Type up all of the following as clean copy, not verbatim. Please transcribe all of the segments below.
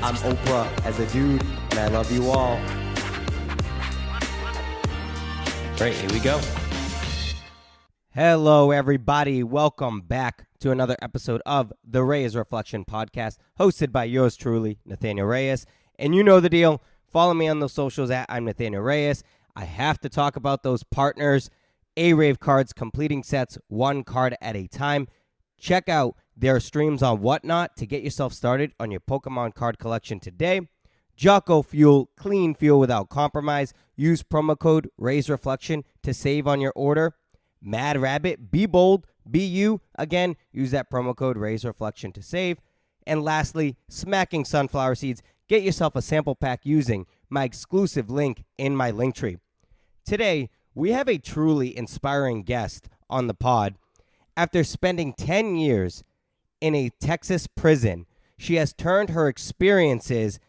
I'm Oprah as a dude, and I love you all. All right, here we go. Hello, everybody. Welcome back to another episode of the Reyes Reflection podcast, hosted by yours truly, Nathanael Reyes. And you know the deal. Follow me on the socials at I'm Nathanael Reyes. I have to talk about those partners, ARAVE cards, completing sets one card at a time. Check out their streams on Whatnot to get yourself started on your Pokemon card collection today. Jocko Fuel, clean fuel without compromise. Use promo code REYESREFLECTION to save on your order. Mad Rabbit, be bold, be you. Again, use that promo code REYESREFLECTION to save. And lastly, SMACKIN sunflower seeds. Get yourself a sample pack using my exclusive link in my link tree. Today, we have a truly inspiring guest on the pod. After spending 10 years in a Texas prison, she has turned her experiences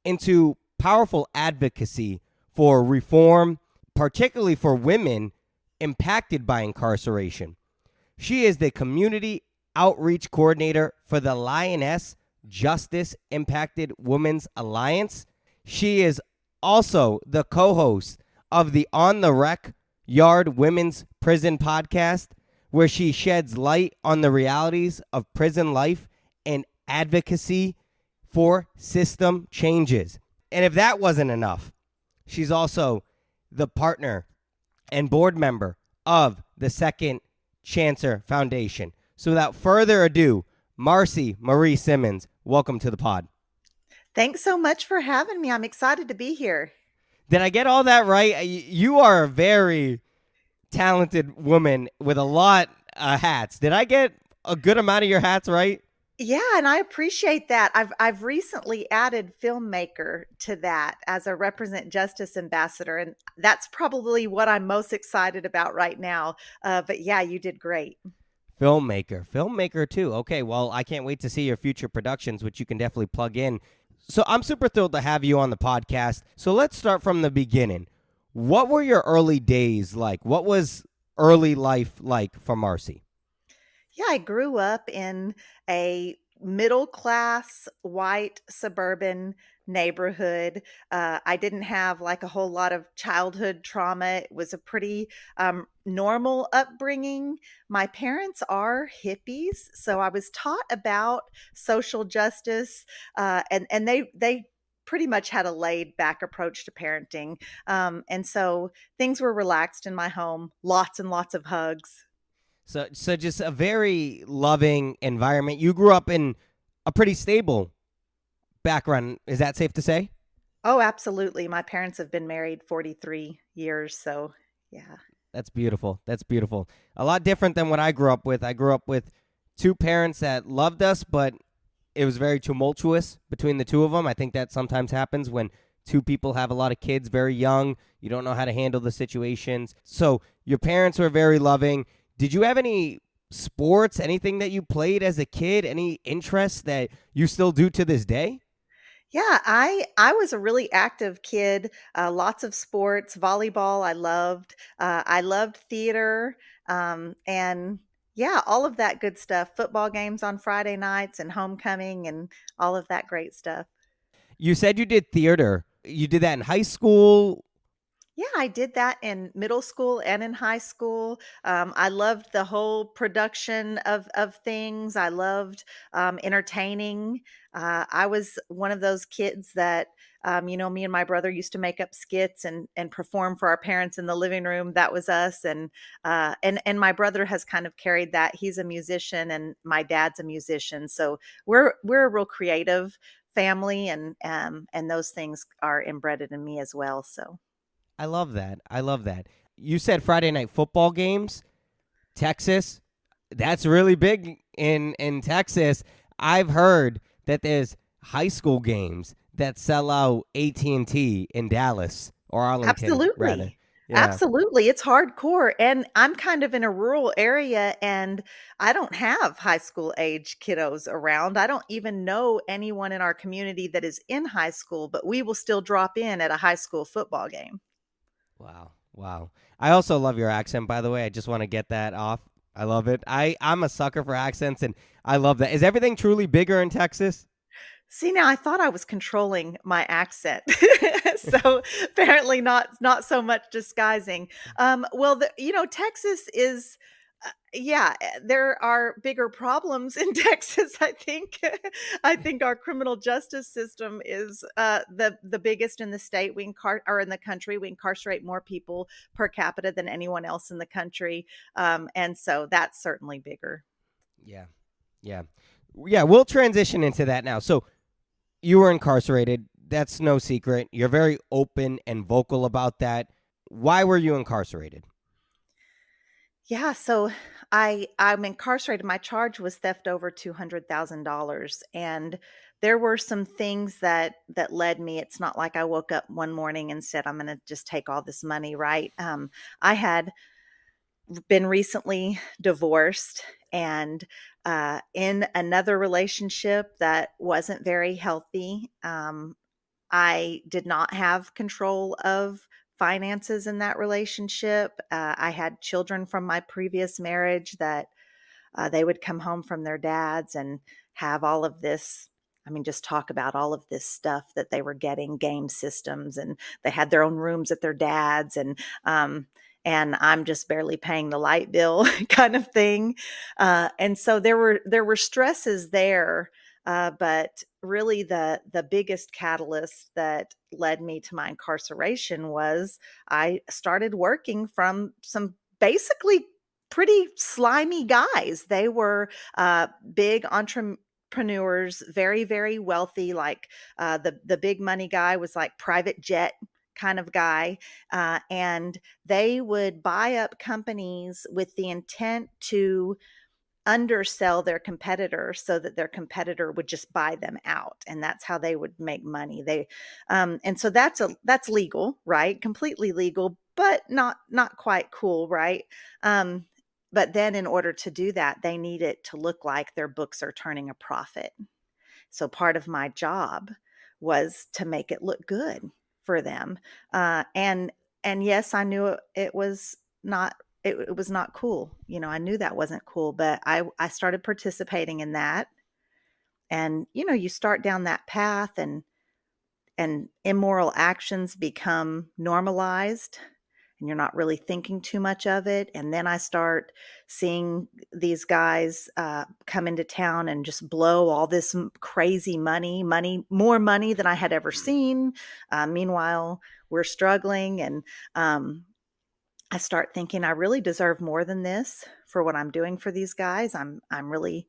into powerful advocacy for reform, particularly for women impacted by incarceration. She is the community outreach coordinator for the Lioness Justice Impacted Women's Alliance. She is also the co-host of the On the Rec Yard Women's Prison podcast, where she sheds light on the realities of prison life and advocacy for system changes. And if that wasn't enough, she's also the partner and board member of the Second Chancer Foundation. So without further ado, Marci Marie Simmons, welcome to the pod. Thanks so much for having me. I'm excited to be here. Did I get all that right? You are a very talented woman with a lot of hats. Did I get a good amount of your hats right? Yeah, and I appreciate that. I've recently added filmmaker to that as a Represent Justice ambassador, and that's probably what I'm most excited about right now. But yeah, you did great. Filmmaker too. Okay, well, I can't wait to see your future productions, which you can definitely plug in. So I'm super thrilled to have you on the podcast. So let's start from the beginning. What were your early days like? What was early life like for Marci? Yeah, I grew up in a middle-class white suburban neighborhood. I didn't have like a whole lot of childhood trauma. It was a pretty normal upbringing. My parents are hippies, so I was taught about social justice, and they pretty much had a laid back approach to parenting. And so things were relaxed in my home, lots and lots of hugs. So just a very loving environment. You grew up in a pretty stable background. Is that safe to say? Oh, absolutely. My parents have been married 43 years. So, yeah. That's beautiful. That's beautiful. A lot different than what I grew up with. I grew up with two parents that loved us, but it was very tumultuous between the two of them. I think that sometimes happens when two people have a lot of kids very young. You don't know how to handle the situations. So your parents were very loving. Did you have any sports, anything that you played as a kid, any interests that you still do to this day? Yeah, I was a really active kid. Lots of sports, volleyball. I loved theater, and yeah, all of that good stuff. Football games on Friday nights and homecoming and all of that great stuff. You said you did theater. You did that in high school. Yeah, I did that in middle school and in high school. I loved the whole production of things. I loved entertaining. I was one of those kids that, me and my brother used to make up skits and perform for our parents in the living room. That was us. And my brother has kind of carried that. He's a musician and my dad's a musician. So we're a real creative family, and those things are embedded in me as well. So. I love that. I love that. You said Friday night football games, Texas. That's really big in Texas. I've heard that there's high school games that sell out AT&T in Dallas or Arlington. Absolutely. Rather. Yeah. Absolutely. It's hardcore. And I'm kind of in a rural area and I don't have high school age kiddos around. I don't even know anyone in our community that is in high school, but we will still drop in at a high school football game. Wow. I also love your accent, by the way. I just want to get that off. I love it. I'm a sucker for accents, and I love that. Is everything truly bigger in Texas? See, now I thought I was controlling my accent. So apparently not so much disguising. Well, Texas is yeah, there are bigger problems in Texas, I think. I think our criminal justice system is the biggest in the state. Or in the country. We incarcerate more people per capita than anyone else in the country. And so that's certainly bigger. Yeah. Yeah. Yeah, we'll transition into that now. So you were incarcerated. That's no secret. You're very open and vocal about that. Why were you incarcerated? Yeah, so I'm incarcerated. My charge was theft over $200,000, and there were some things that led me. It's not like I woke up one morning and said I'm going to just take all this money, right? I had been recently divorced and in another relationship that wasn't very healthy. I did not have control of finances in that relationship. I had children from my previous marriage that they would come home from their dads and have all of this. I mean, just talk about all of this stuff that they were getting, game systems, and they had their own rooms at their dad's, and I'm just barely paying the light bill, kind of thing. And so there were stresses there, but really the biggest catalyst that led me to my incarceration was I started working from some basically pretty slimy guys. They were big entrepreneurs, very, very wealthy. Like the big money guy was like private jet kind of guy. And they would buy up companies with the intent to undersell their competitor so that their competitor would just buy them out, and that's how they would make money. And so that's legal, right? Completely legal, but not quite cool, right? But then in order to do that, they need it to look like their books are turning a profit. So part of my job was to make it look good for them. And yes, I knew it was not it was not cool. I knew that wasn't cool, but I started participating in that. And you start down that path, and immoral actions become normalized, and you're not really thinking too much of it. And then I start seeing these guys come into town and just blow all this crazy money, more money than I had ever seen. Meanwhile, we're struggling, and I start thinking I really deserve more than this for what I'm doing for these guys. I'm really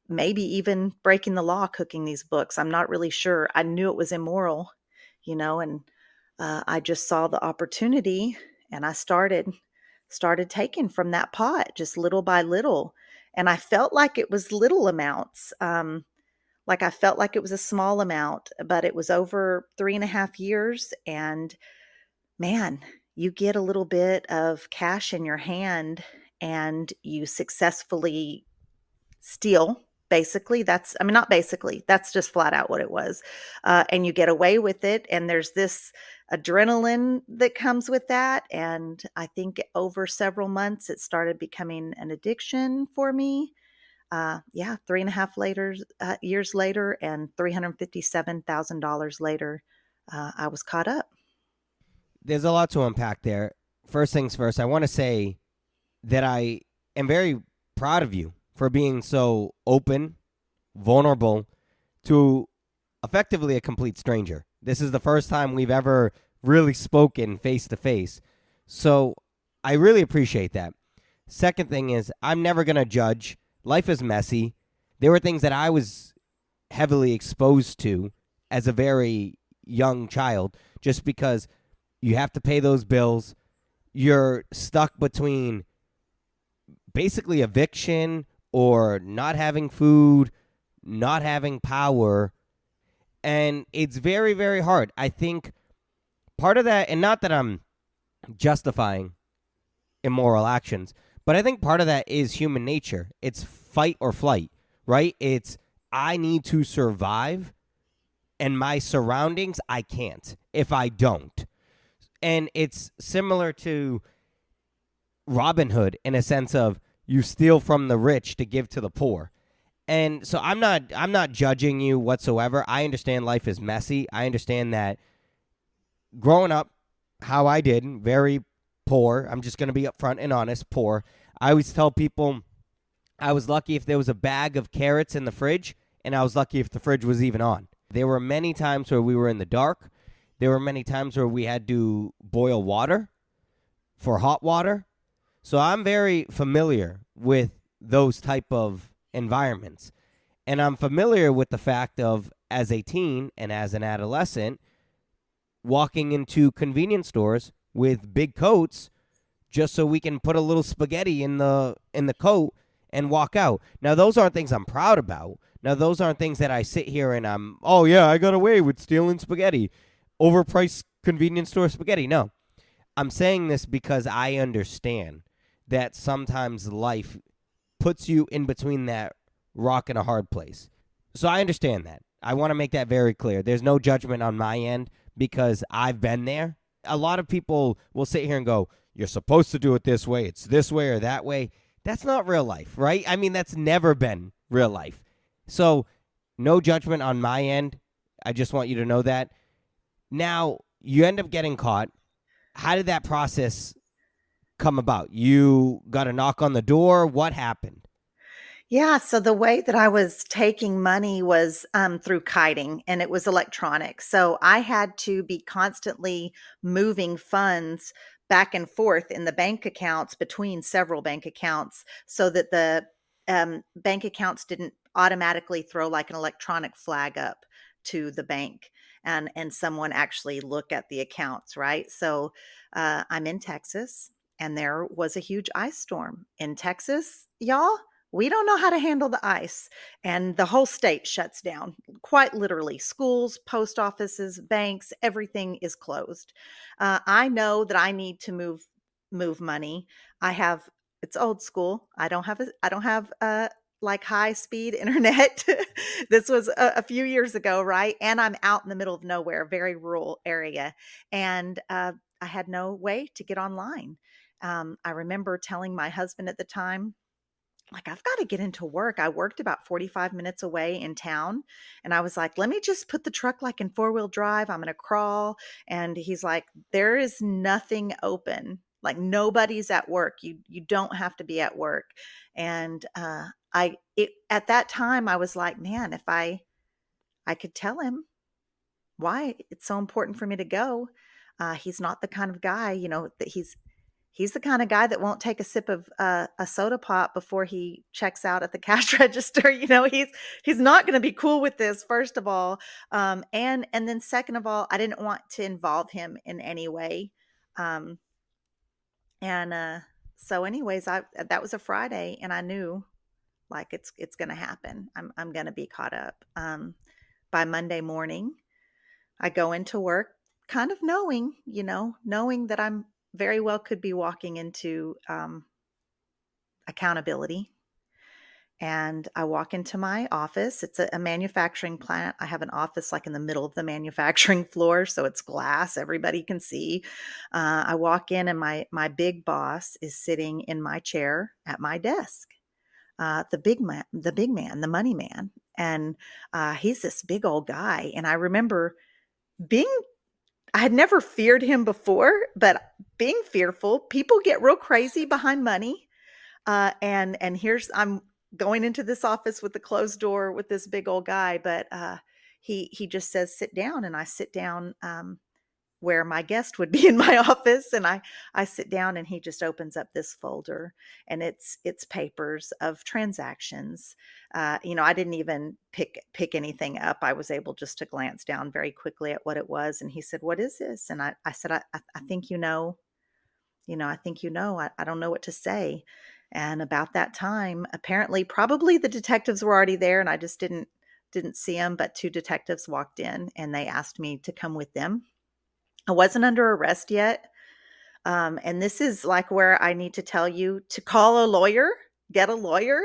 maybe even breaking the law cooking these books. I'm not really sure. I knew it was immoral, and I just saw the opportunity, and I started taking from that pot just little by little. And I felt like it was little amounts. Like I felt like it was a small amount, but it was over 3.5 years. And man, you get a little bit of cash in your hand and you successfully steal. Basically, not basically, that's just flat out what it was. And you get away with it. And there's this adrenaline that comes with that. And I think over several months, it started becoming an addiction for me. Yeah, 3.5 years later, and $357,000 later, I was caught up. There's a lot to unpack there. First things first, I want to say that I am very proud of you for being so open, vulnerable to effectively a complete stranger. This is the first time we've ever really spoken face to face. So I really appreciate that. Second thing is, I'm never going to judge. Life is messy. There were things that I was heavily exposed to as a very young child, just because you have to pay those bills. You're stuck between basically eviction or not having food, not having power. And it's very, very hard. I think part of that, and not that I'm justifying immoral actions, but I think part of that is human nature. It's fight or flight, right? It's I need to survive, and my surroundings, I can't if I don't. And it's similar to Robin Hood in a sense of you steal from the rich to give to the poor. And so I'm not judging you whatsoever. I understand life is messy. I understand that growing up how I did, very poor. I'm just going to be upfront and honest, poor. I always tell people I was lucky if there was a bag of carrots in the fridge, and I was lucky if the fridge was even on. There were many times where we were in the dark. There were many times where we had to boil water for hot water. So I'm very familiar with those type of environments. And I'm familiar with the fact of, as a teen and as an adolescent, walking into convenience stores with big coats just so we can put a little spaghetti in the coat and walk out. Now those aren't things I'm proud about. Now those aren't things that I sit here and oh yeah, I got away with stealing spaghetti. Overpriced convenience store spaghetti. No. I'm saying this because I understand that sometimes life puts you in between that rock and a hard place. So I understand that. I want to make that very clear. There's no judgment on my end because I've been there. A lot of people will sit here and go, you're supposed to do it this way. It's this way or that way. That's not real life, right? I mean, that's never been real life. So no judgment on my end. I just want you to know that. Now, you end up getting caught. How did that process come about? You got a knock on the door. What happened? Yeah, so the way that I was taking money was through kiting, and it was electronic. So I had to be constantly moving funds back and forth in the bank accounts between several bank accounts so that the bank accounts didn't automatically throw like an electronic flag up to the bank and someone actually look at the accounts, right? So I'm in Texas, and there was a huge ice storm in Texas, y'all. We don't know how to handle the ice, and the whole state shuts down, quite literally. Schools, post offices, banks, everything is closed. I know that I need to move money. I have It's old school. I don't have like high speed internet. This was a few years ago, right? And I'm out in the middle of nowhere, very rural area, and I had no way to get online. I remember telling my husband at the time, like, I've got to get into work. I worked about 45 minutes away in town. And I was like, let me just put the truck like in 4-wheel drive. I'm going to crawl. And he's like, there is nothing open. Like nobody's at work. You don't have to be at work. And at that time I was like, man, if I could tell him why it's so important for me to go. He's not the kind of guy, that he's the kind of guy that won't take a sip of a soda pop before he checks out at the cash register. He's not going to be cool with this, first of all, and then second of all, I didn't want to involve him in any way, um, and so, anyways, I that was a Friday, and I knew like it's going to happen. I'm going to be caught up. By Monday morning, I go into work kind of knowing that I'm very well could be walking into accountability. And I walk into my office. It's a manufacturing plant. I have an office like in the middle of the manufacturing floor, so it's glass. Everybody can see. I walk in, and my big boss is sitting in my chair at my desk. The big man, the money man, and he's this big old guy. And I remember being I had never feared him before, but being fearful. People get real crazy behind money. And here's I'm going into this office with the closed door with this big old guy, but he just says sit down, and I sit down where my guest would be in my office, and I sit down, and he just opens up this folder, and it's papers of transactions. I didn't even pick anything up. I was able just to glance down very quickly at what it was, and he said, "What is this?" And I said, I think I think I don't know what to say. And about that time, apparently, probably the detectives were already there, and I just didn't see them. But two detectives walked in, and they asked me to come with them. I wasn't under arrest yet. And this is like where I need to tell you to call a lawyer, get a lawyer.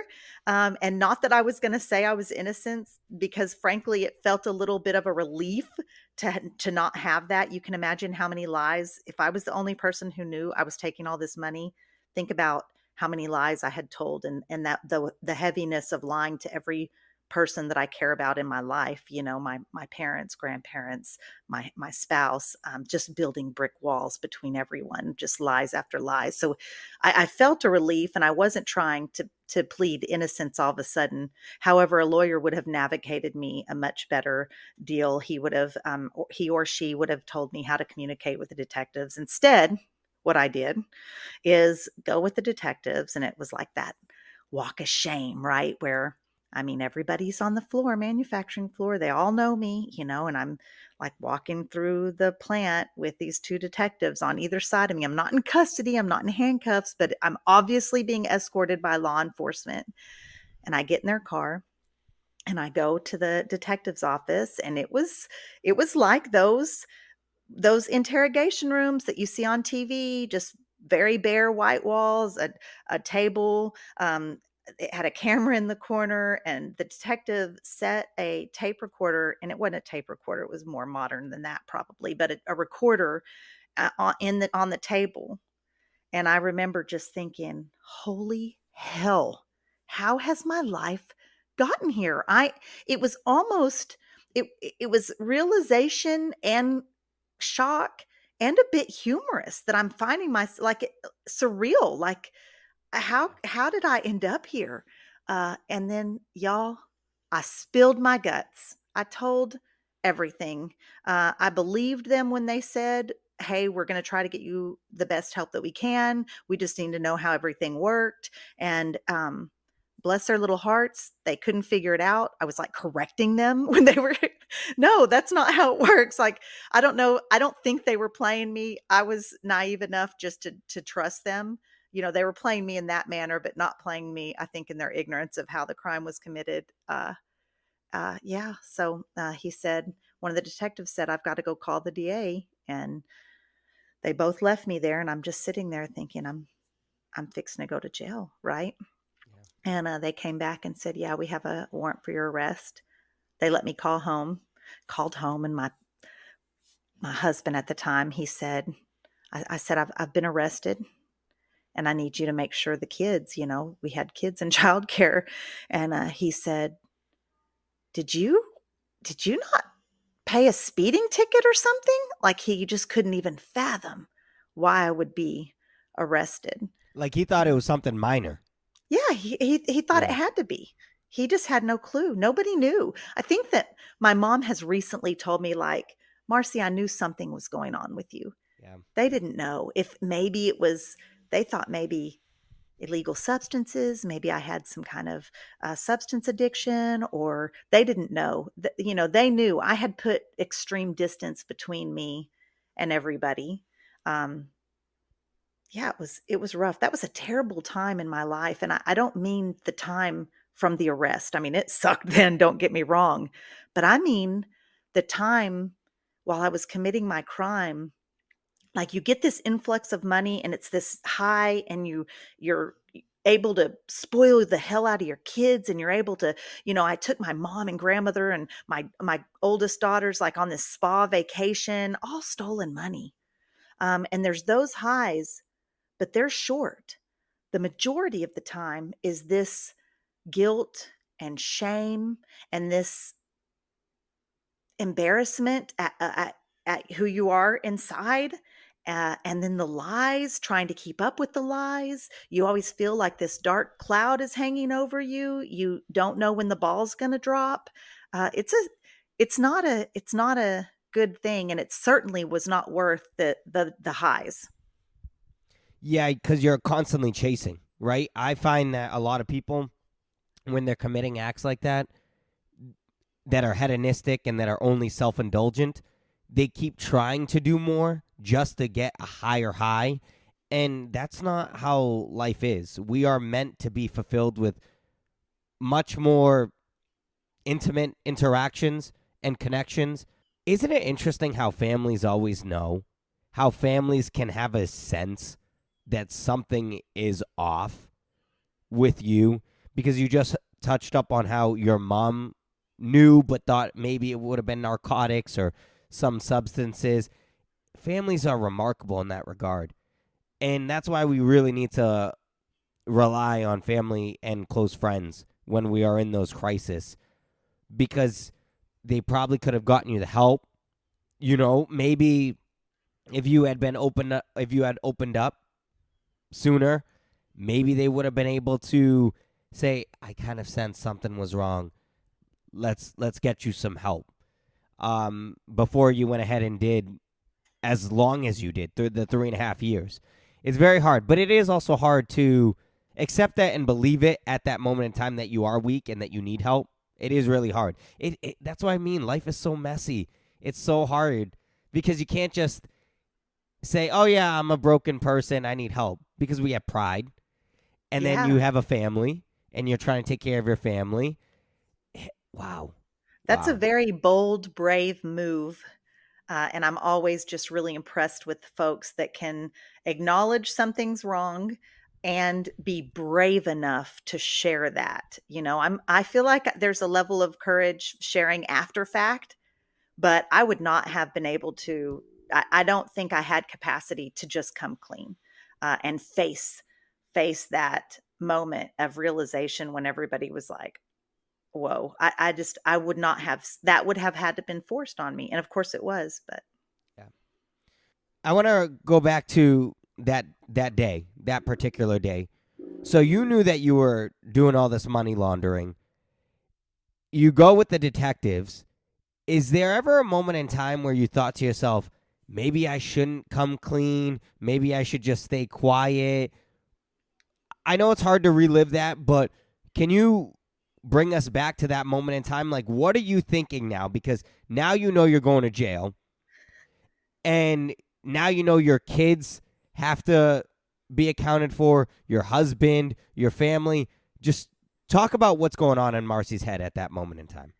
And not that I was going to say I was innocent, because frankly, it felt a little bit of a relief to not have that. You can imagine how many lies, if I was the only person who knew I was taking all this money, think about how many lies I had told, and that the heaviness of lying to every person that I care about in my life, my parents, grandparents, my spouse, just building brick walls between everyone, just lies after lies. So I felt a relief, and I wasn't trying to plead innocence all of a sudden. However, a lawyer would have navigated me a much better deal. He would have, he or she would have told me how to communicate with the detectives. Instead, what I did is go with the detectives, and it was like that walk of shame, right? Where everybody's on the floor, manufacturing floor. They all know me, and I'm like walking through the plant with these two detectives on either side of me. I'm not in custody. I'm not in handcuffs, but I'm obviously being escorted by law enforcement. And I get in their car and I go to the detective's office, and it was like those interrogation rooms that you see on TV, just very bare white walls, a table. It had a camera in the corner, and the detective set a tape recorder, and it wasn't a tape recorder. It was more modern than that probably, but a recorder on the table. And I remember just thinking, holy hell, how has my life gotten here? It was almost, it was realization and shock and a bit humorous that I'm finding myself like surreal. Like, how did I end up here? And then y'all, I spilled my guts. I told everything. I believed them when they said, hey, we're going to try to get you the best help that we can. We just need to know how everything worked. And bless their little hearts, they couldn't figure it out. I was like correcting them when they were, no, that's not how it works. Like, I don't know. I don't think they were playing me. I was naive enough just to trust them. They were playing me in that manner, but not playing me, I think, in their ignorance of how the crime was committed. Yeah. So he said, one of the detectives said, I've got to go call the DA. And they both left me there. And I'm just sitting there thinking, I'm fixing to go to jail. Right. Yeah. And they came back and said, yeah, we have a warrant for your arrest. They let me called home. And my husband at the time, he said, I said, I've been arrested. And I need you to make sure the kids, we had kids in childcare. And he said, did you not pay a speeding ticket or something? Like, he just couldn't even fathom why I would be arrested. Like, he thought it was something minor. Yeah, he thought it had to be. He just had no clue. Nobody knew. I think that my mom has recently told me, like, Marci, I knew something was going on with you. Yeah. They didn't know if maybe it was, they thought maybe illegal substances, maybe I had some kind of substance addiction, or they didn't know. They knew I had put extreme distance between me and everybody. Yeah, it was rough. That was a terrible time in my life. And I don't mean the time from the arrest. I mean, it sucked then, don't get me wrong. But I mean the time while I was committing my crime. Like, you get this influx of money, and it's this high, and you're able to spoil the hell out of your kids, and you're able to, I took my mom and grandmother and my oldest daughters like on this spa vacation, all stolen money. And there's those highs, but they're short. The majority of the time is this guilt and shame and this embarrassment at who you are inside. And then the lies, trying to keep up with the lies. You always feel like this dark cloud is hanging over you. You don't know when the ball's going to drop. It's not a good thing, and it certainly was not worth the highs. Yeah, because you're constantly chasing, right? I find that a lot of people, when they're committing acts like that are hedonistic and that are only self-indulgent, they keep trying to do more just to get a higher high. And that's not how life is. We are meant to be fulfilled with much more intimate interactions and connections. Isn't it interesting how families always know? How families can have a sense that something is off with you? Because you just touched up on how your mom knew but thought maybe it would have been narcotics or some substances. Families are remarkable in that regard. And that's why we really need to rely on family and close friends when we are in those crises, because they probably could have gotten you the help. Maybe if you had opened up sooner, maybe they would have been able to say, I kind of sensed something was wrong. Let's get you some help. Before you went ahead and did as long as you did through the 3.5 years. It's very hard, but it is also hard to accept that and believe it at that moment in time that you are weak and that you need help. It is really hard. That's what I mean. Life is so messy. It's so hard because you can't just say, oh, yeah, I'm a broken person, I need help, because we have pride. And then you Yeah. have a family and you're trying to take care of your family. Wow. That's a Wow. very bold, brave move. And I'm always just really impressed with folks that can acknowledge something's wrong and be brave enough to share that. I feel like there's a level of courage sharing after fact, but I would not have been able to. I don't think I had capacity to just come clean and face that moment of realization when everybody was like, whoa. I would not have, that would have had to been forced on me, and of course it was. But Yeah. I want to go back to that day, that particular day. So you knew that you were doing all this money laundering. You go with the detectives. Is there ever a moment in time where you thought to yourself, maybe I shouldn't come clean, maybe I should just stay quiet? I know it's hard to relive that, but can you bring us back to that moment in time? Like, what are you thinking now? Because now you know you're going to jail, and now you know your kids have to be accounted for, your husband, your family. Just talk about what's going on in Marci's head at that moment in time.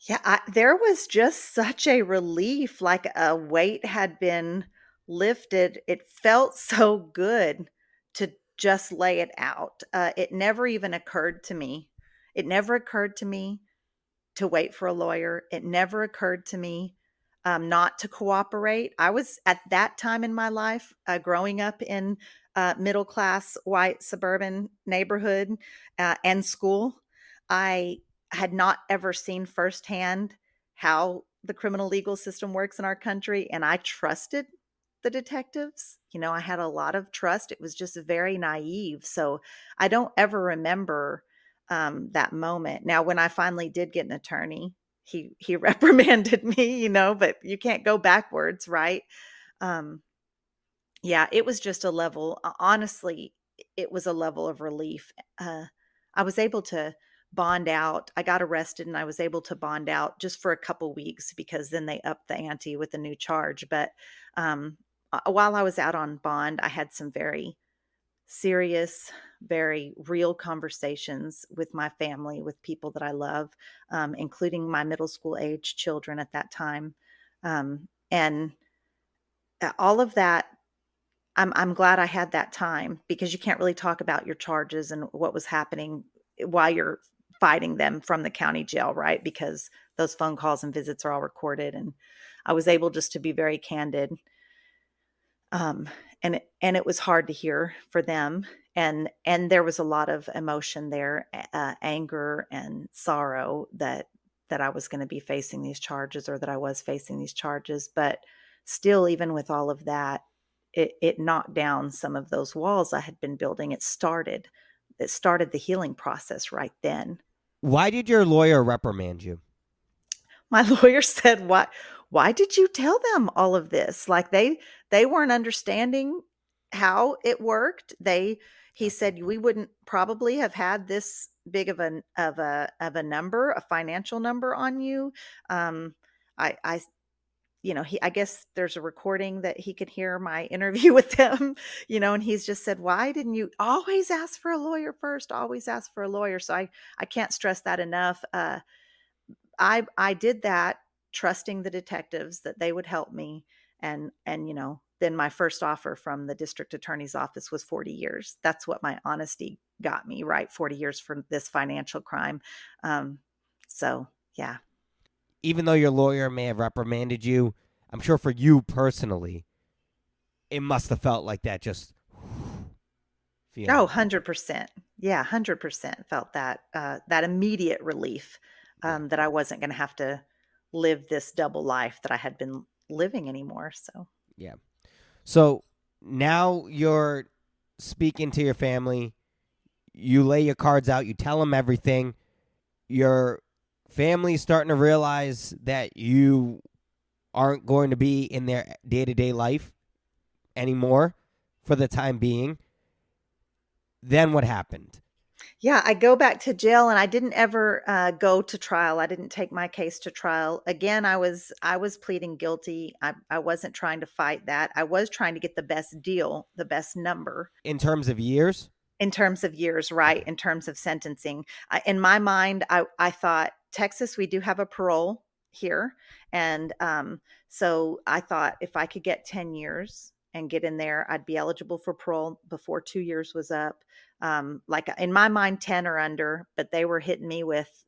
yeah, there was just such a relief, like a weight had been lifted. It felt so good to just lay it out. It never even occurred to me. It never occurred to me to wait for a lawyer. It never occurred to me not to cooperate. I was at that time in my life, growing up in middle class white suburban neighborhood and school. I had not ever seen firsthand how the criminal legal system works in our country, and I trusted the detectives. I had a lot of trust. It was just very naive. So I don't ever remember that moment. Now, when I finally did get an attorney, he reprimanded me, but you can't go backwards, right? Um, yeah, it was just a level. Honestly, it was a level of relief. I was able to bond out. I got arrested and I was able to bond out just for a couple weeks because then they upped the ante with a new charge. But while I was out on bond, I had some very serious, very real conversations with my family, with people that I love, including my middle school age children at that time. And all of that, I'm glad I had that time, because you can't really talk about your charges and what was happening while you're fighting them from the county jail, right? Because those phone calls and visits are all recorded. And I was able just to be very candid. Um, and it was hard to hear for them, and there was a lot of emotion there, anger and sorrow that I was going to be facing these charges, or that I was facing these charges. But still, even with all of that, it knocked down some of those walls I had been building. It started the healing process right then. Why did your lawyer reprimand you? My lawyer said, why did you tell them all of this? Like, they weren't understanding how it worked. He Okay. said, we wouldn't probably have had this big of a number, a financial number on you. I I guess there's a recording that he could hear my interview with them, and he's just said, why didn't you always ask for a lawyer first? Always ask for a lawyer. So I can't stress that enough. I did that trusting the detectives that they would help me. And then my first offer from the district attorney's office was 40 years. That's what my honesty got me, right? 40 years for this financial crime. Um, so yeah. Even though your lawyer may have reprimanded you, I'm sure for you personally, it must have felt like that just Oh, feeling. 100%. Yeah, 100% felt that, that immediate relief, Yeah. that I wasn't gonna have to live this double life that I had been living anymore, so. Yeah. So now you're speaking to your family. You lay your cards out. You tell them everything. Your family's starting to realize that you aren't going to be in their day-to-day life anymore for the time being. Then what happened? Yeah, I go back to jail and I didn't ever go to trial. I didn't take my case to trial. Again, I was pleading guilty. I wasn't trying to fight that. I was trying to get the best deal, the best number In terms of years? in terms of years, right? Okay. In terms of sentencing. In my mind, I thought Texas, we do have a parole here. And so I thought if I could get 10 years and get in there, I'd be eligible for parole before 2 years was up. Like in my mind, 10 or under, but they were hitting me with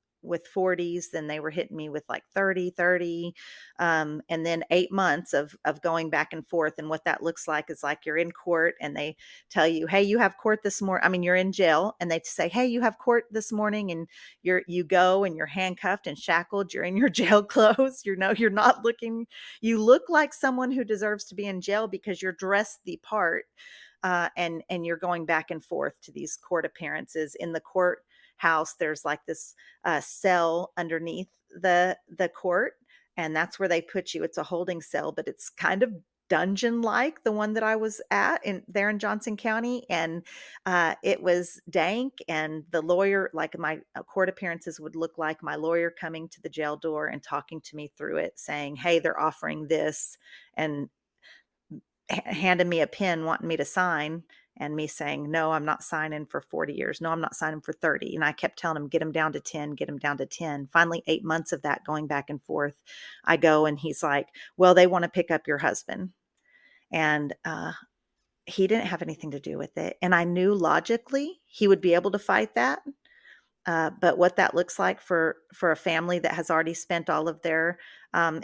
40s, then they were hitting me with like 30, and then 8 months of going back and forth. And what that looks like is like you're in court and they tell you, hey, you have court this morning. I mean, you're in jail and they say, hey, you have court this morning, and you go and you're handcuffed and shackled. You're in your jail clothes. You're not looking, you look like someone who deserves to be in jail because you're dressed the part. And you're going back and forth to these court appearances. In the courthouse, there's like this cell underneath the court, and that's where they put you. It's a holding cell, but it's kind of dungeon like the one that I was at in Johnson County. And it was dank, and the lawyer, like my court appearances would look like my lawyer coming to the jail door and talking to me through it, saying, hey, they're offering this, and handing me a pen wanting me to sign, and me saying, no, I'm not signing for 40 years. No, I'm not signing for 30. And I kept telling him, get him down to 10, get him down to 10. Finally, 8 months of that going back and forth, I go and he's like, well, they want to pick up your husband. And he didn't have anything to do with it. And I knew logically he would be able to fight that. But what that looks like for a family that has already spent all of their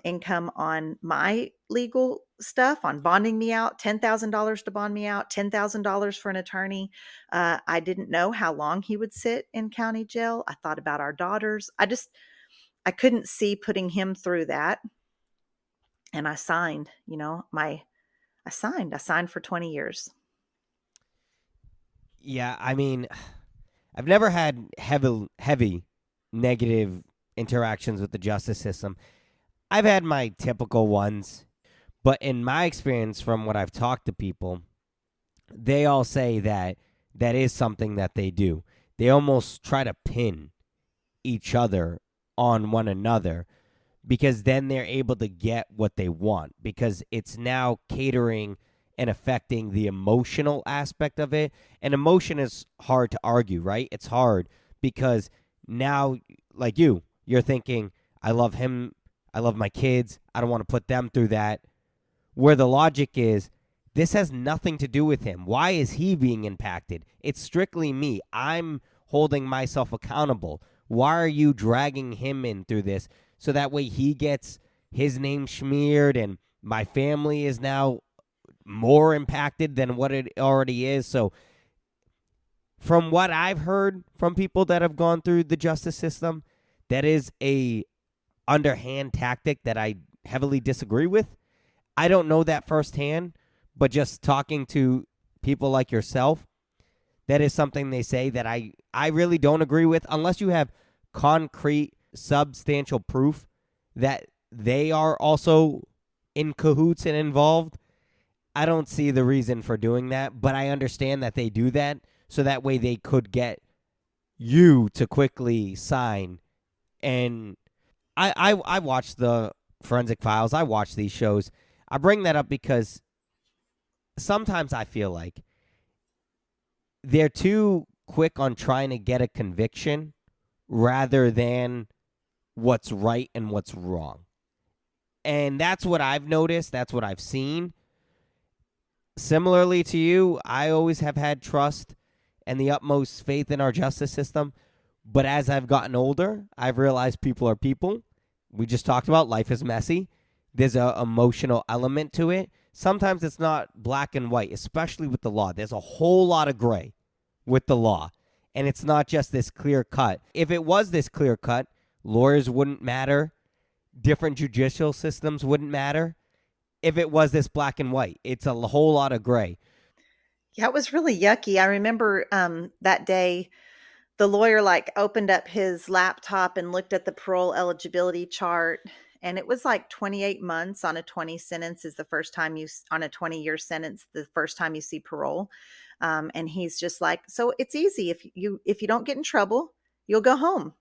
income on my legal stuff, on bonding me out, $10,000 to bond me out, $10,000 for an attorney. I didn't know how long he would sit in county jail. I thought about our daughters. I couldn't see putting him through that. And I signed, I signed for 20 years. Yeah, I mean, I've never had heavy negative interactions with the justice system. I've had my typical ones, but in my experience from what I've talked to people, they all say that that is something that they do. They almost try to pin each other on one another because then they're able to get what they want, because it's now catering and affecting the emotional aspect of it. And emotion is hard to argue, right? It's hard because now, like you're thinking, I love him, I love my kids, I don't want to put them through that. Where the logic is, this has nothing to do with him. Why is he being impacted? It's strictly me. I'm holding myself accountable. Why are you dragging him in through this so that way he gets his name smeared and my family is now more impacted than what it already is? So from what I've heard from people that have gone through the justice system, that is a underhand tactic that I heavily disagree with. I don't know that firsthand, but just talking to people like yourself, that is something they say that I really don't agree with, unless you have concrete, substantial proof that they are also in cahoots and involved. I don't see the reason for doing that, but I understand that they do that so that way they could get you to quickly sign. And I watch the Forensic Files. I watch these shows. I bring that up because sometimes I feel like they're too quick on trying to get a conviction rather than what's right and what's wrong. And that's what I've noticed. That's what I've seen. Similarly to you, I always have had trust and the utmost faith in our justice system. But as I've gotten older, I've realized people are people. We just talked about life is messy. There's an emotional element to it. Sometimes it's not black and white, especially with the law. There's a whole lot of gray. with the law. And it's not just this clear cut. If it was this clear cut, lawyers wouldn't matter. Different judicial systems wouldn't matter. If it was this black and white, it's a whole lot of gray. Yeah, it was really yucky. I remember that day, the lawyer like opened up his laptop and looked at the parole eligibility chart. And it was like 28 months on a 20 sentence is the first time on a 20-year sentence, the first time you see parole. And he's just like, so it's easy. If you don't get in trouble, you'll go home.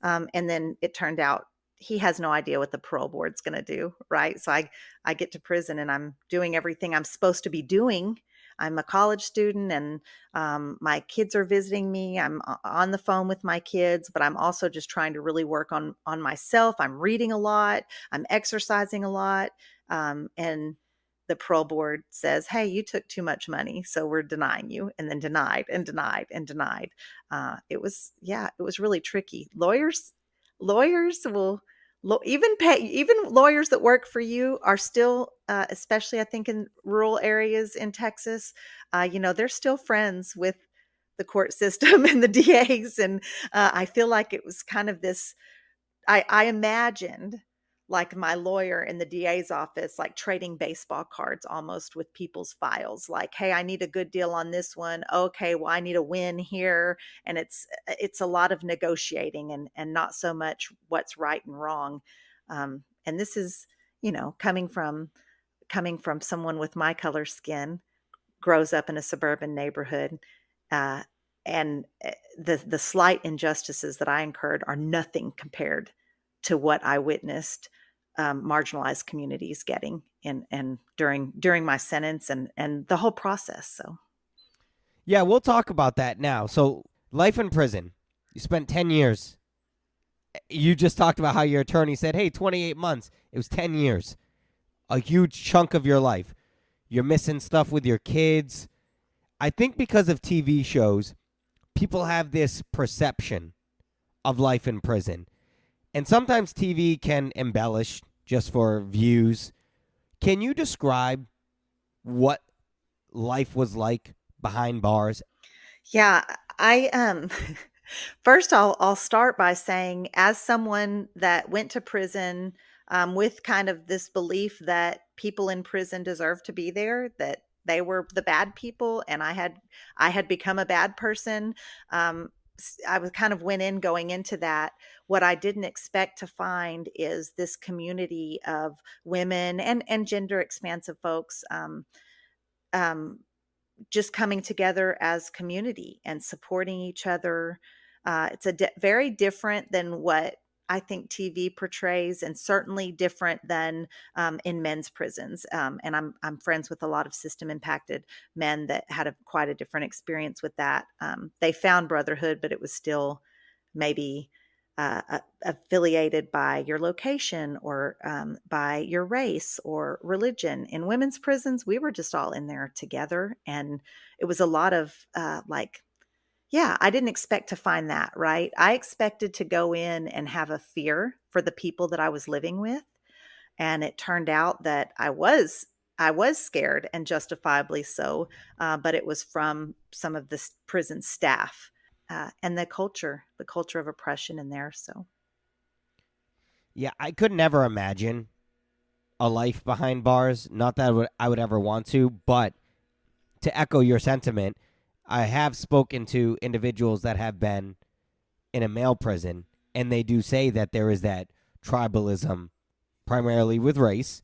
And then it turned out he has no idea what the parole board's going to do. Right. So I get to prison and I'm doing everything I'm supposed to be doing. I'm a college student and my kids are visiting me. I'm on the phone with my kids, but I'm also just trying to really work on myself. I'm reading a lot. I'm exercising a lot. And the parole board says, hey, you took too much money, so we're denying you, and then denied and denied and denied. It was really tricky. Lawyers will even lawyers that work for you are still, especially I think in rural areas in Texas, they're still friends with the court system and the DAs. And I feel like it was kind of this, I imagined like my lawyer in the DA's office, like trading baseball cards almost with people's files. Like, hey, I need a good deal on this one. Okay, well, I need a win here. And it's a lot of negotiating and not so much what's right and wrong. And this is, coming from someone with my color skin, grows up in a suburban neighborhood. And the slight injustices that I incurred are nothing compared to what I witnessed marginalized communities getting and during my sentence and the whole process. So, yeah, we'll talk about that now. So, life in prison. You spent 10 years. You just talked about how your attorney said, hey, 28 months. It was 10 years. A huge chunk of your life. You're missing stuff with your kids. I think because of TV shows, people have this perception of life in prison. And sometimes TV can embellish just for views. Can you describe what life was like behind bars? Yeah, I first I'll start by saying, as someone that went to prison with kind of this belief that people in prison deserve to be there, that they were the bad people, and I had become a bad person. I was kind of went in going into that. What I didn't expect to find is this community of women and gender expansive folks just coming together as community and supporting each other. It's very different than what I think TV portrays, and certainly different than in men's prisons. And I'm friends with a lot of system impacted men that had quite a different experience with that. They found brotherhood, but it was still maybe affiliated by your location or by your race or religion. In women's prisons, we were just all in there together, and it was a lot of I didn't expect to find that, right? I expected to go in and have a fear for the people that I was living with. And it turned out that I was scared, and justifiably so. But it was from some of the prison staff and the culture of oppression in there. So, Yeah, I could never imagine a life behind bars. Not that I would ever want to, but to echo your sentiment, I have spoken to individuals that have been in a male prison, and they do say that there is that tribalism, primarily with race,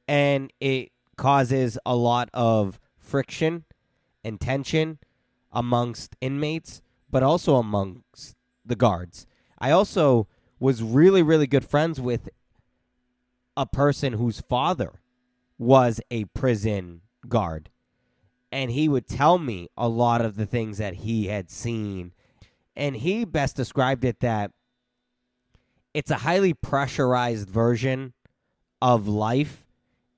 and it causes a lot of friction and tension amongst inmates, but also amongst the guards. I also was really, really good friends with a person whose father was a prison guard. And he would tell me a lot of the things that he had seen. And he best described it that it's a highly pressurized version of life,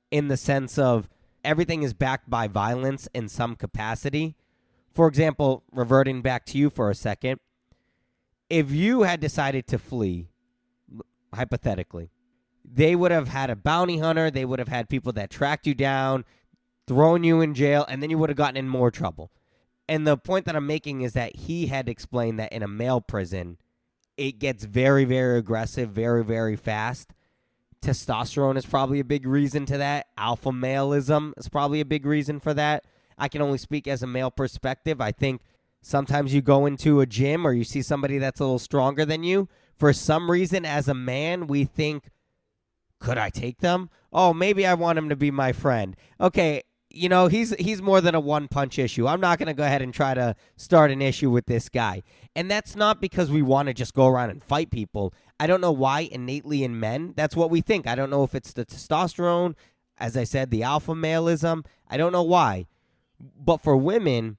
in the sense of everything is backed by violence in some capacity. For example, reverting back to you for a second, if you had decided to flee, hypothetically, they would have had a bounty hunter. They would have had people that tracked you down, thrown you in jail, and then you would have gotten in more trouble. And the point that I'm making is that he had explained that in a male prison, it gets very, very aggressive, very, very fast. Testosterone is probably a big reason to that. Alpha maleism is probably a big reason for that. I can only speak as a male perspective. I think sometimes you go into a gym or you see somebody that's a little stronger than you. For some reason, as a man, we think, could I take them? Oh, maybe I want him to be my friend. Okay, he's more than a one-punch issue. I'm not going to go ahead and try to start an issue with this guy. And that's not because we want to just go around and fight people. I don't know why innately in men, that's what we think. I don't know if it's the testosterone, as I said, the alpha maleism. I don't know why. But for women,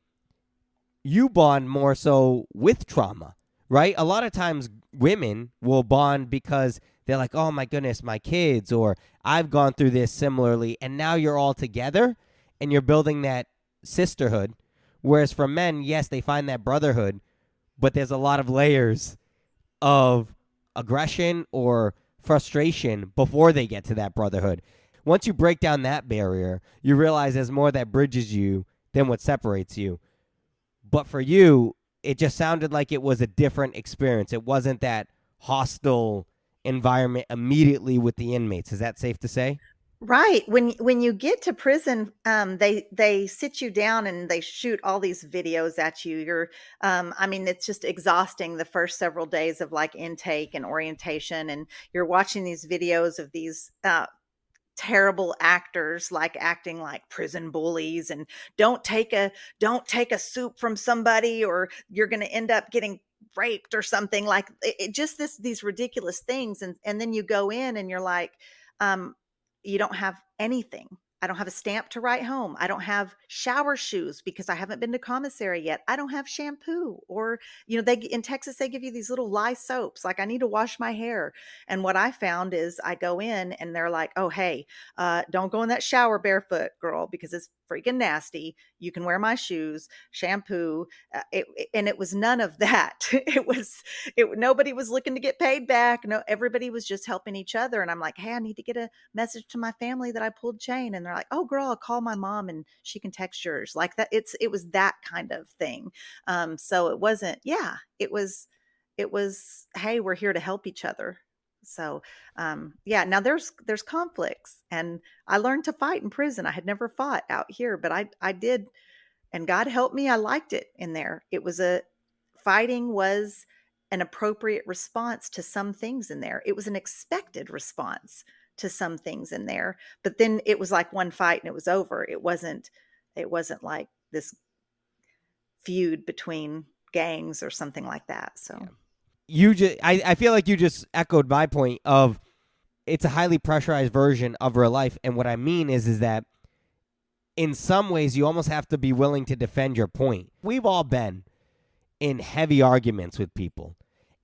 you bond more so with trauma, right? A lot of times women will bond because they're like, oh my goodness, my kids, or I've gone through this similarly, and now you're all together and you're building that sisterhood. Whereas for men, yes, they find that brotherhood, but there's a lot of layers of aggression or frustration before they get to that brotherhood. Once you break down that barrier, you realize there's more that bridges you than what separates you. But for you, it just sounded like it was a different experience. It wasn't that hostile environment immediately with the inmates. Is that safe to say? Right. When you get to prison, they sit you down and they shoot all these videos at you. I mean, it's just exhausting the first several days of like intake and orientation, and you're watching these videos of these terrible actors like acting like prison bullies, and don't take a soup from somebody or you're going to end up getting raped or something, like just these ridiculous things. And then you go in and you're like, um you don't have anything. I don't have a stamp to write home. I don't have shower shoes because I haven't been to commissary yet. I don't have shampoo, or, they in Texas, they give you these little lye soaps. Like, I need to wash my hair. And what I found is I go in and they're like, oh, hey, don't go in that shower barefoot, girl, because it's freaking nasty. You can wear my shoes, shampoo. And it was none of that. Nobody was looking to get paid back. No, everybody was just helping each other. And I'm like, hey, I need to get a message to my family that I pulled chain. And they're like, oh girl, I'll call my mom and she can text yours, like that. It was that kind of thing. So it wasn't, yeah, it was, hey, we're here to help each other. So yeah, now there's conflicts, and I learned to fight in prison. I had never fought out here, but I did, and God helped me. I liked it in there. Fighting was an appropriate response to some things in there. It was an expected response to some things in there. But then it was like one fight and it was over. It wasn't like this feud between gangs or something like that. So I feel like you just echoed my point of it's a highly pressurized version of real life. And what I mean is that in some ways you almost have to be willing to defend your point. We've all been in heavy arguments with people,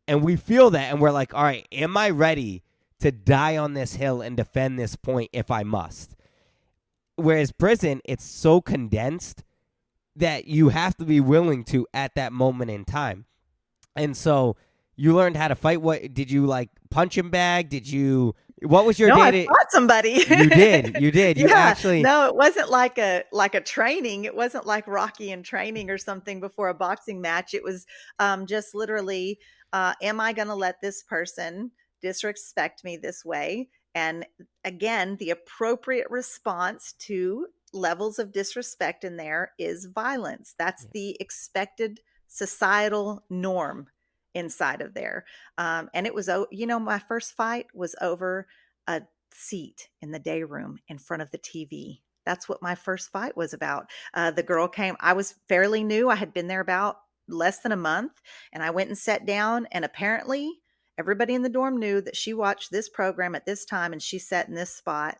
and we feel that, and we're like, all right, am I ready to die on this hill and defend this point if I must? Whereas prison, it's so condensed that you have to be willing to at that moment in time. And so you learned how to fight. What did you like? Punch and bag? What was your no, day? I fought somebody. You did. You Yeah. actually. No, it wasn't like a training. It wasn't like Rocky in training or something before a boxing match. It was just literally, am I going to let this person disrespect me this way? And again, the appropriate response to levels of disrespect in there is violence. That's the expected societal norm inside of there. And it was, my first fight was over a seat in the day room in front of the TV. That's what my first fight was about. The girl came, I was fairly new. I had been there about less than a month, and I went and sat down, and apparently everybody in the dorm knew that she watched this program at this time and she sat in this spot.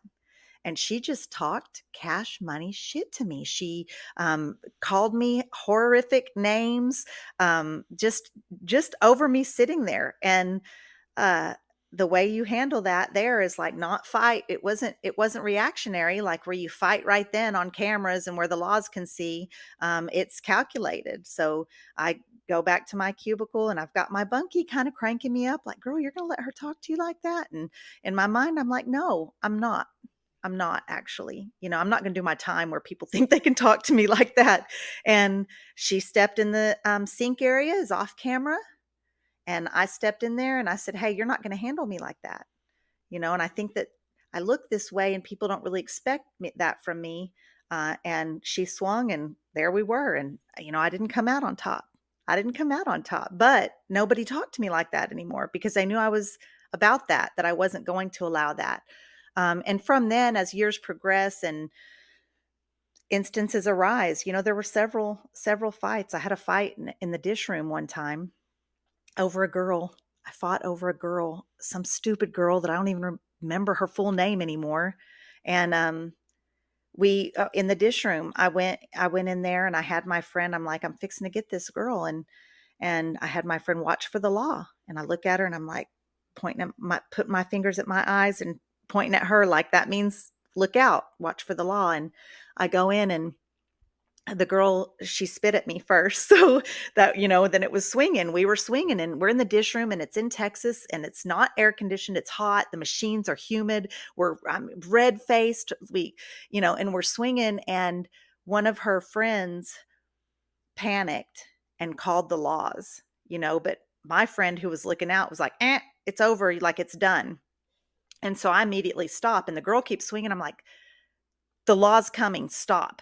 And she just talked cash money shit to me. She called me horrific names, just over me sitting there. And the way you handle that there is like not fight. It wasn't reactionary, like where you fight right then on cameras and where the laws can see. It's calculated. So I go back to my cubicle, and I've got my bunkie kind of cranking me up like, girl, you're going to let her talk to you like that? And in my mind, I'm like, no, I'm not. I'm not actually, I'm not going to do my time where people think they can talk to me like that. And she stepped in the sink area, is off camera. And I stepped in there and I said, hey, you're not going to handle me like that. And I think that I look this way and people don't really expect that from me. And she swung and there we were. And, I didn't come out on top. But nobody talked to me like that anymore because they knew I was about that I wasn't going to allow that. And from then, as years progress and instances arise, there were several fights. I had a fight in the dish room one time over a girl. I fought over a girl, some stupid girl that I don't even remember her full name anymore. And we in the dish room, I went in there and I had my friend. I'm like, I'm fixing to get this girl, and I had my friend watch for the law. And I look at her and I'm like putting my fingers at my eyes and pointing at her like that means look out, watch for the law. And I go in and the girl, she spit at me first. So that, then it was swinging. We were swinging and we're in the dish room and it's in Texas and it's not air conditioned. It's hot. The machines are humid. We're red faced. And we're swinging. And one of her friends panicked and called the laws, but my friend who was looking out was like, it's over. Like it's done. And so I immediately stop and the girl keeps swinging. I'm like, the law's coming. Stop.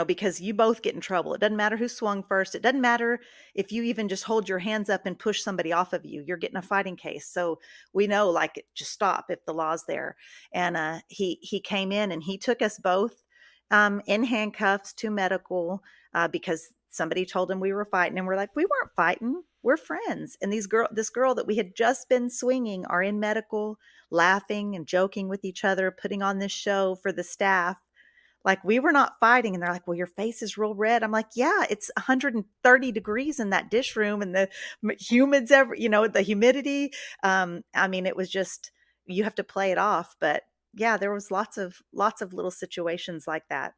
Because you both get in trouble. It doesn't matter who swung first. It doesn't matter if you even just hold your hands up and push somebody off of you. You're getting a fighting case. So we know, like, just stop if the law's there. And he came in and he took us both in handcuffs to medical because somebody told him we were fighting. And we're like, we weren't fighting. We're friends. And this girl that we had just been swinging are in medical, laughing and joking with each other, putting on this show for the staff. Like we were not fighting. And they're like, well, your face is real red. I'm like, yeah, it's 130 degrees in that dish room and the the humidity. It was just, you have to play it off. But yeah, there was lots of little situations like that.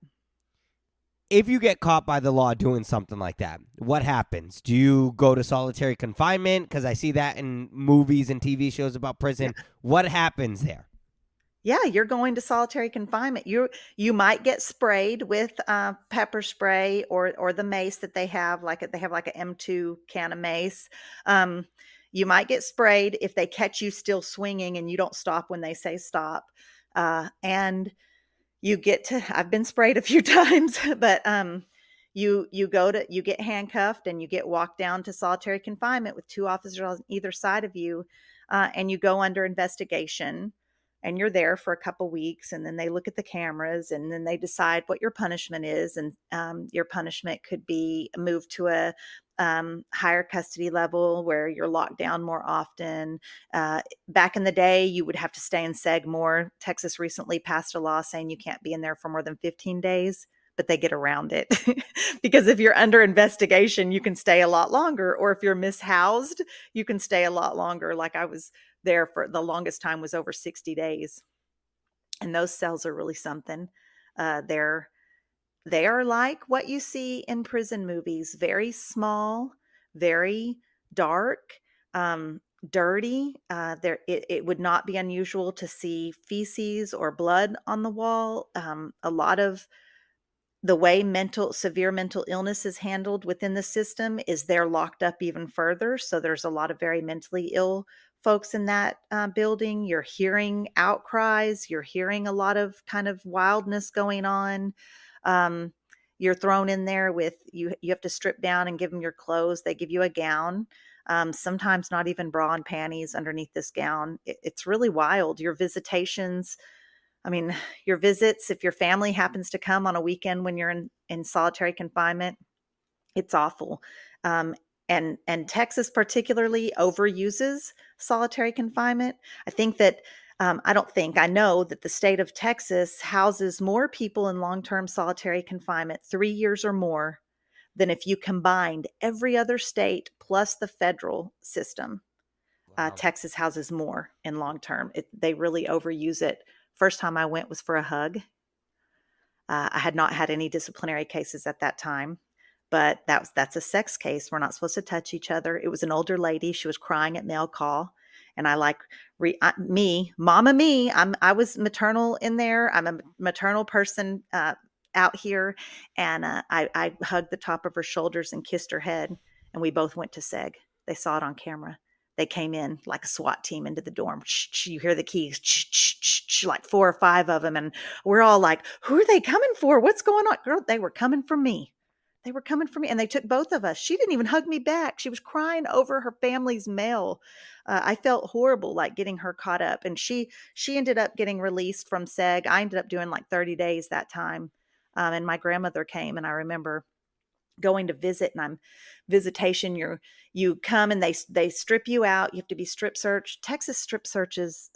If you get caught by the law doing something like that, what happens? Do you go to solitary confinement? Because I see that in movies and TV shows about prison. Yeah. What happens there? Yeah, you're going to solitary confinement. You might get sprayed with pepper spray or the mace that they have. They have like an M2 can of mace. You might get sprayed if they catch you still swinging and you don't stop when they say stop. And you get to. I've been sprayed a few times, but you get handcuffed and you get walked down to solitary confinement with 2 officers on either side of you, and you go under investigation. And you're there for a couple weeks, and then they look at the cameras, and then they decide what your punishment is. And your punishment could be moved to a higher custody level where you're locked down more often. Back in the day, you would have to stay in seg more. Texas recently passed a law saying you can't be in there for more than 15 days, but they get around it because if you're under investigation, you can stay a lot longer. Or if you're mishoused, you can stay a lot longer. Like I was there for the longest time was over 60 days. And those cells are really something. They are like what you see in prison movies, very small, very dark, dirty. It would not be unusual to see feces or blood on the wall. A lot of the way severe mental illness is handled within the system is they're locked up even further. So there's a lot of very mentally ill folks in that building. You're hearing outcries. You're hearing a lot of kind of wildness going on. You're thrown in there with, you have to strip down and give them your clothes. They give you a gown. Sometimes not even bra and panties underneath this gown. It's really wild. Your visitations, your visits, if your family happens to come on a weekend when you're in solitary confinement, it's awful. And Texas particularly overuses solitary confinement. I know that the state of Texas houses more people in long-term solitary confinement, 3 years or more, than if you combined every other state plus the federal system. Wow. Texas houses more in long-term. They really overuse it. First time I went was for a hug. I had not had any disciplinary cases at that time, but that's a sex case. We're not supposed to touch each other. It was an older lady. She was crying at mail call. And I like I was maternal in there. I'm a maternal person out here. And I hugged the top of her shoulders and kissed her head. And we both went to SEG. They saw it on camera. They came in like a SWAT team into the dorm. You hear the keys, like 4 or 5 of them. And we're all like, who are they coming for? What's going on? Girl, they were coming for me. They were coming for me, and they took both of us. She didn't even hug me back. She was crying over her family's mail. I felt horrible, like getting her caught up. And she ended up getting released from SEG. I ended up doing like 30 days that time. And my grandmother came, and I remember going to visit, and I'm visitation. You come and they strip you out. You have to be strip searched. Texas strip searches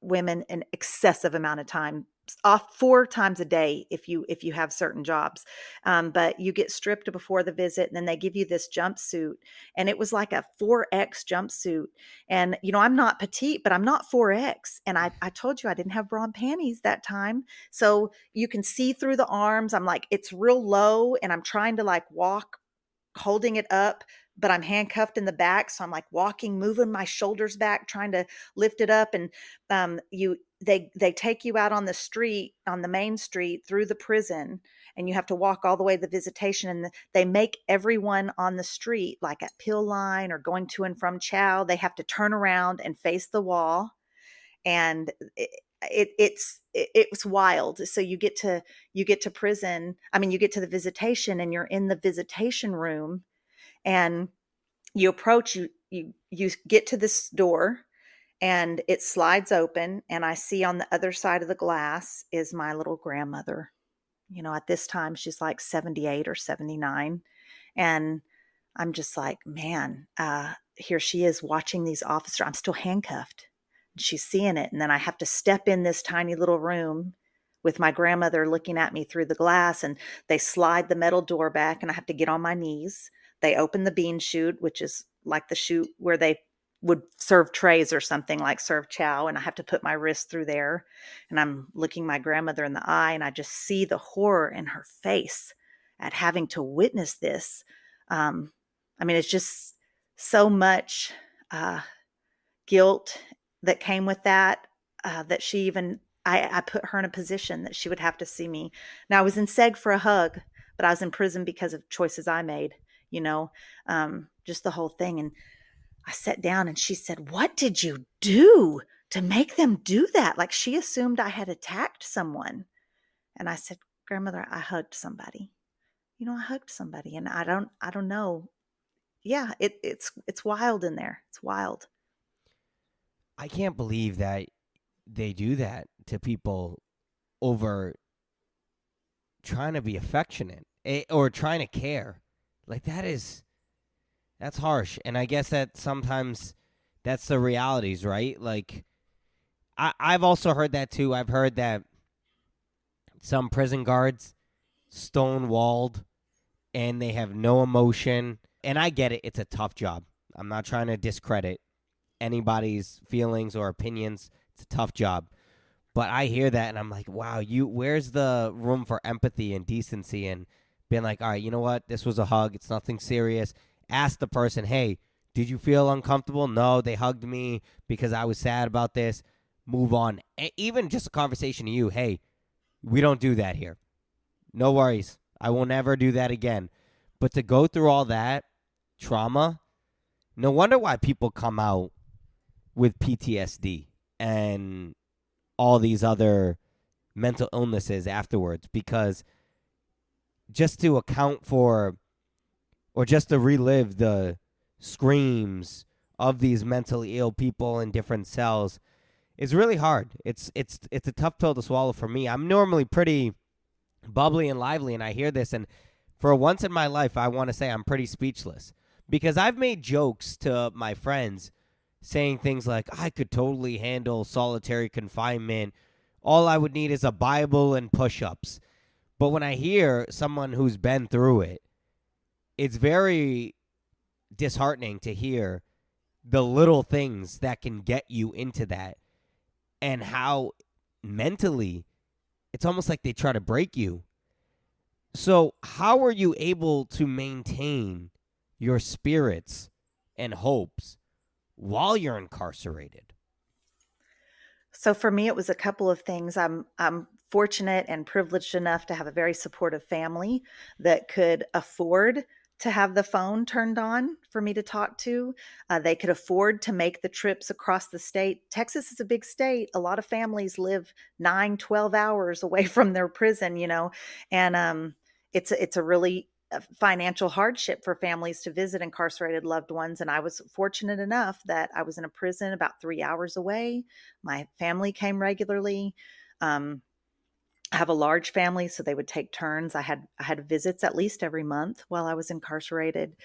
women an excessive amount of time, off 4 times a day if you have certain jobs. But you get stripped before the visit, and then they give you this jumpsuit, and it was like a 4X jumpsuit. And I'm not petite, but I'm not 4X. And I told you I didn't have bra and panties that time, so you can see through the arms. I'm like, it's real low, and I'm trying to like walk holding it up, but I'm handcuffed in the back. So I'm like walking, moving my shoulders back, trying to lift it up. And they take you out on the street, on the main street through the prison, and you have to walk all the way to the visitation. And they make everyone on the street, like at Pill Line or going to and from Chow, they have to turn around and face the wall. And it's wild. So you get to prison. I mean, you get to the visitation, and you're in the visitation room, and you approach, you get to this door, and it slides open, and I see on the other side of the glass is my little grandmother. At this time she's like 78 or 79. And I'm just like, man, here she is watching these officers. I'm still handcuffed. She's seeing it. And then I have to step in this tiny little room with my grandmother looking at me through the glass, and they slide the metal door back, and I have to get on my knees. They open the bean chute, which is like the chute where they would serve trays or something, like serve chow. And I have to put my wrist through there, and I'm looking my grandmother in the eye, and I just see the horror in her face at having to witness this. I mean, it's just so much guilt that came with that, that she even, I put her in a position that she would have to see me. Now, I was in SEG for a hug, but I was in prison because of choices I made, just the whole thing. And I sat down, and she said, what did you do to make them do that? Like, she assumed I had attacked someone. And I said, grandmother, I hugged somebody. I hugged somebody, and I don't know. Yeah, it's wild in there. It's wild. I can't believe that they do that to people over trying to be affectionate or trying to care. Like, that's harsh. And I guess that sometimes that's the realities, right? Like, I've also heard that too. I've heard that some prison guards stonewalled and they have no emotion. And I get it. It's a tough job. I'm not trying to discredit anybody's feelings or opinions. It's a tough job. But I hear that, and I'm like, wow, where's the room for empathy and decency and being like, all right, you know what? This was a hug. It's nothing serious. Ask the person, hey, did you feel uncomfortable? No, they hugged me because I was sad about this. Move on. Even just a conversation to you, hey, we don't do that here. No worries. I will never do that again. But to go through all that trauma, no wonder why people come out with PTSD and all these other mental illnesses afterwards, because just to account for or just to relive the screams of these mentally ill people in different cells is really hard. It's a tough pill to swallow for me. I'm normally pretty bubbly and lively, and I hear this, and for once in my life, I want to say I'm pretty speechless, because I've made jokes to my friends saying things like, I could totally handle solitary confinement. All I would need is a Bible and push-ups. But when I hear someone who's been through it, it's very disheartening to hear the little things that can get you into that, and how mentally it's almost like they try to break you. So how are you able to maintain your spirits and hopes while you're incarcerated? So for me, it was a couple of things. I'm fortunate and privileged enough to have a very supportive family that could afford to have the phone turned on for me to talk to. They could afford to make the trips across the state. Texas is a big state. A lot of families live 9, 12 hours away from their prison, and it's a really financial hardship for families to visit incarcerated loved ones. And I was fortunate enough that I was in a prison about 3 hours away. My family came regularly. I have a large family, so they would take turns. I had visits at least every month while I was incarcerated.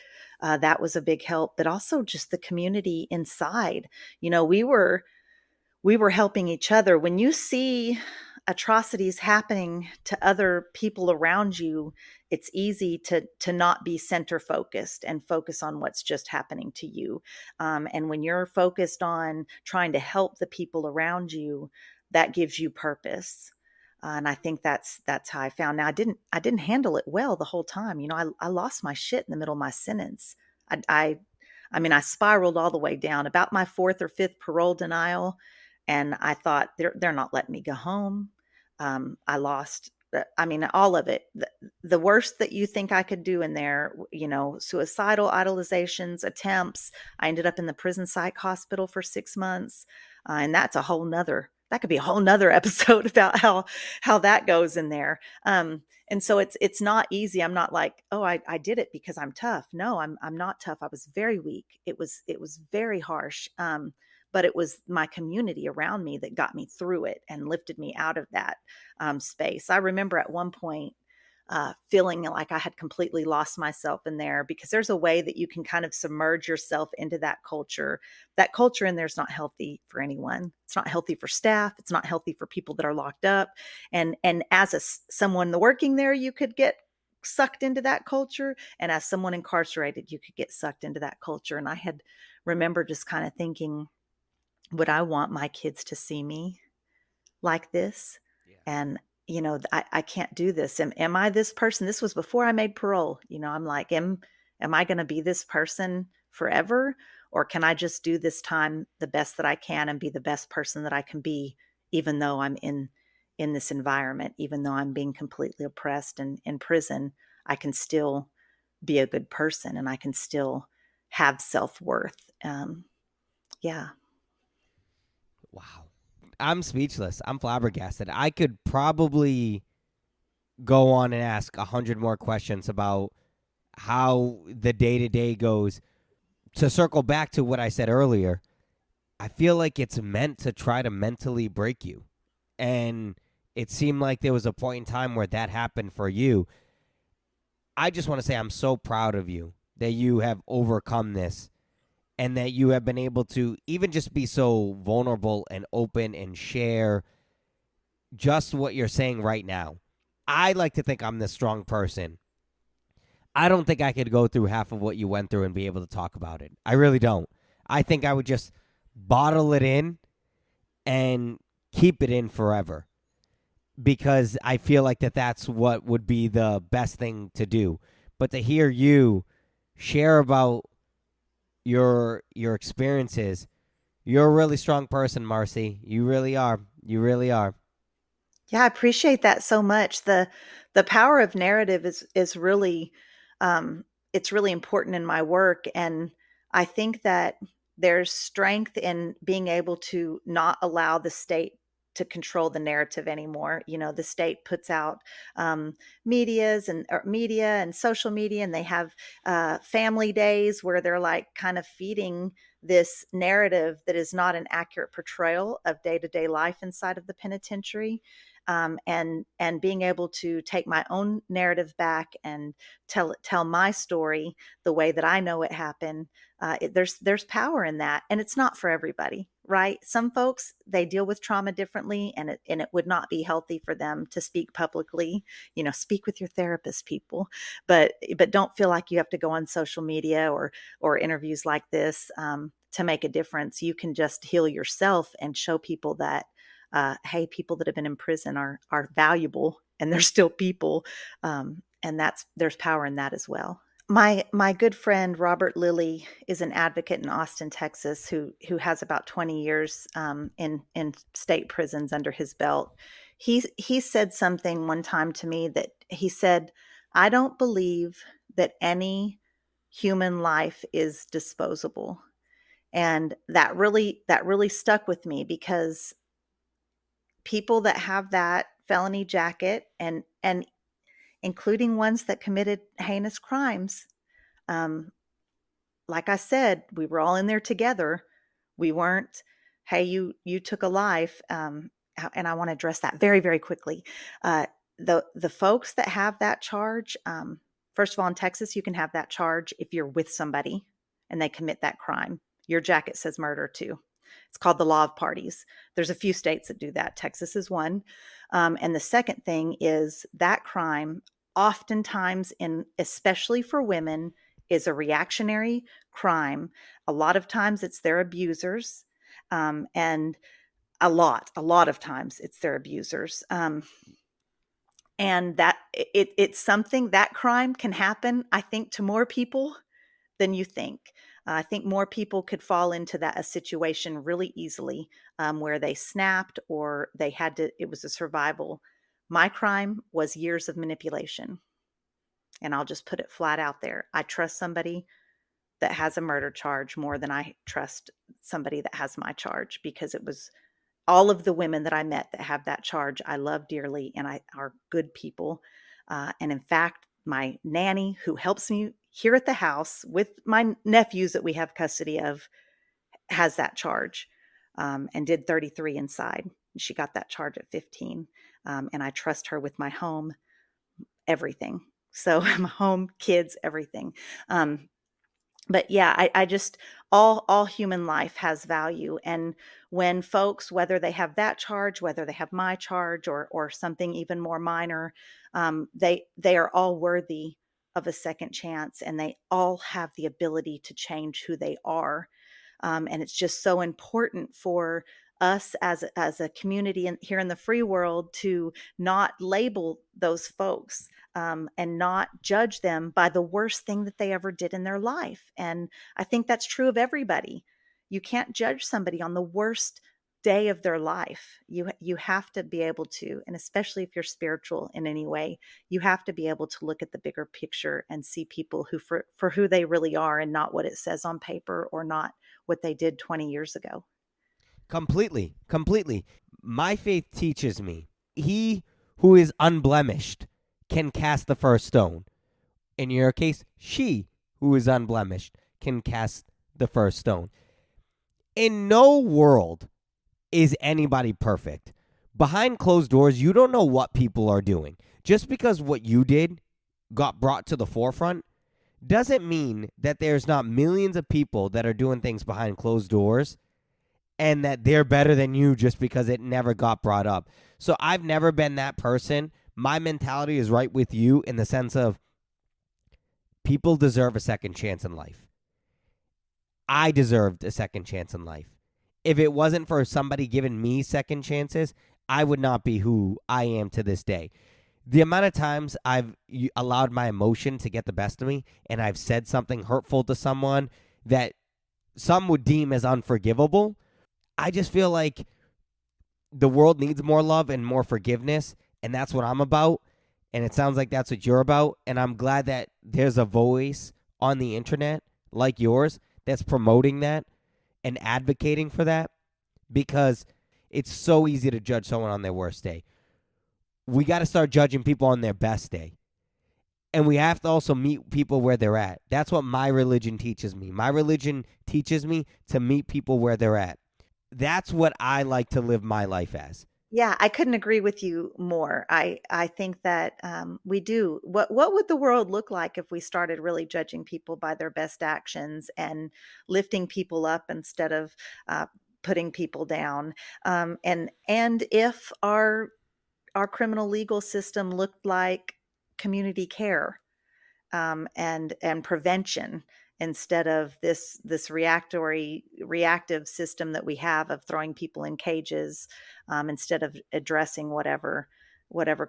That was a big help, but also just the community inside. We were helping each other. When you see atrocities happening to other people around you, it's easy to not be center focused and focus on what's just happening to you. And when you're focused on trying to help the people around you, that gives you purpose. And I think that's how I found. Now I didn't handle it well the whole time. I lost my shit in the middle of my sentence. I mean, I spiraled all the way down about my fourth or fifth parole denial, and I thought they're not letting me go home. I lost. I mean, all of it. The worst that you think I could do in there, suicidal idolizations, attempts. I ended up in the prison psych hospital for 6 months, and that's a whole nother. That could be a whole nother episode about how that goes in there. And so it's not easy. I'm not like, oh, I did it because I'm tough. No, I'm not tough. I was very weak. It was very harsh. But it was my community around me that got me through it and lifted me out of that space. I remember at one point feeling like I had completely lost myself in there, because there's a way that you can kind of submerge yourself into that culture. That culture in there is not healthy for anyone. It's not healthy for staff. It's not healthy for people that are locked up. And as someone working there, you could get sucked into that culture. And as someone incarcerated, you could get sucked into that culture. And I had remember just kind of thinking, would I want my kids to see me like this? Yeah. And, I can't do this. Am I this person? This was before I made parole. I'm like, am I going to be this person forever? Or can I just do this time the best that I can and be the best person that I can be, even though I'm in this environment, even though I'm being completely oppressed and in prison, I can still be a good person and I can still have self-worth. Yeah. Wow. I'm speechless. I'm flabbergasted. I could probably go on and ask 100 more questions about how the day to day goes. To circle back to what I said earlier, I feel like it's meant to try to mentally break you. And it seemed like there was a point in time where that happened for you. I just want to say I'm so proud of you that you have overcome this and that you have been able to even just be so vulnerable and open and share just what you're saying right now. I like to think I'm this strong person. I don't think I could go through half of what you went through and be able to talk about it. I really don't. I think I would just bottle it in and keep it in forever, because I feel like that's what would be the best thing to do. But to hear you share about your experiences, you're a really strong person, Marci. You really are. You really are. Yeah, I appreciate that so much. The power of narrative is really it's really important in my work. And I think that there's strength in being able to not allow the state to control the narrative anymore. The state puts out media and social media, and they have family days where they're like kind of feeding this narrative that is not an accurate portrayal of day-to-day life inside of the penitentiary. And being able to take my own narrative back and tell my story the way that I know it happened. There's power in that, and it's not for everybody, right? Some folks, they deal with trauma differently, and it would not be healthy for them to speak publicly. Speak with your therapist, people, but don't feel like you have to go on social media or interviews like this to make a difference. You can just heal yourself and show people that hey, people that have been in prison are valuable, and they're still people, and there's power in that as well. My good friend Robert Lilly is an advocate in Austin, Texas, who has about 20 years in state prisons under his belt. He said something one time to me that he said, "I don't believe that any human life is disposable." And that really stuck with me because people that have that felony jacket and including ones that committed heinous crimes, um, like I said, we were all in there together. We weren't, hey, you took a life. And I want to address that very, very quickly. Uh, the folks that have that charge, first of all, in Texas, you can have that charge if you're with somebody and they commit that crime. Your jacket says murder too. It's called the law of parties. There's a few states that do that. Texas is one. And the second thing is that crime, oftentimes, in especially for women, is a reactionary crime. A lot of times it's their abusers, and a lot of times it's their abusers. And that it's something that crime can happen, I think, to more people than you think. I think more people could fall into that a situation really easily, where they snapped or they had to. It was a survival. My crime was years of manipulation, and I'll just put it flat out there. I trust somebody that has a murder charge more than I trust somebody that has my charge, because it was all of the women that I met that have that charge I love dearly, and I are good people. And in fact, my nanny, who helps me here at the house with my nephews that we have custody of, has that charge, and did 33 inside. She got that charge at 15. And I trust her with my home, everything. So my home, kids, everything. But yeah, I just, all human life has value. And when folks, whether they have that charge, whether they have my charge, or something even more minor, they are all worthy of a second chance, and they all have the ability to change who they are. And it's just so important for us as a community here in the free world to not label those folks, and not judge them by the worst thing that they ever did in their life. And I think that's true of everybody. You can't judge somebody on the worst day of their life. You have to be able to, and especially if you're spiritual in any way, you have to be able to look at the bigger picture and see people who for who they really are, and not what it says on paper, or not what they did 20 years ago. Completely, completely. My faith teaches me he who is unblemished can cast the first stone. In your case, she who is unblemished can cast the first stone. In no world is anybody perfect. Behind closed doors, you don't know what people are doing. Just because what you did got brought to the forefront doesn't mean that there's not millions of people that are doing things behind closed doors and that they're better than you just because it never got brought up. So I've never been that person. My mentality is right with you in the sense of people deserve a second chance in life. I deserved a second chance in life. If it wasn't for somebody giving me second chances, I would not be who I am to this day. The amount of times I've allowed my emotion to get the best of me, and I've said something hurtful to someone that some would deem as unforgivable, I just feel like the world needs more love and more forgiveness, and that's what I'm about, and it sounds like that's what you're about, and I'm glad that there's a voice on the internet like yours that's promoting that and advocating for that, because it's so easy to judge someone on their worst day. We got to start judging people on their best day. And we have to also meet people where they're at. That's what my religion teaches me. My religion teaches me to meet people where they're at. That's what I like to live my life as. Yeah, I couldn't agree with you more. I think that, we do. What would the world look like if we started really judging people by their best actions and lifting people up instead of, putting people down? And if our criminal legal system looked like community care, and prevention, instead of this reactive system that we have of throwing people in cages, instead of addressing whatever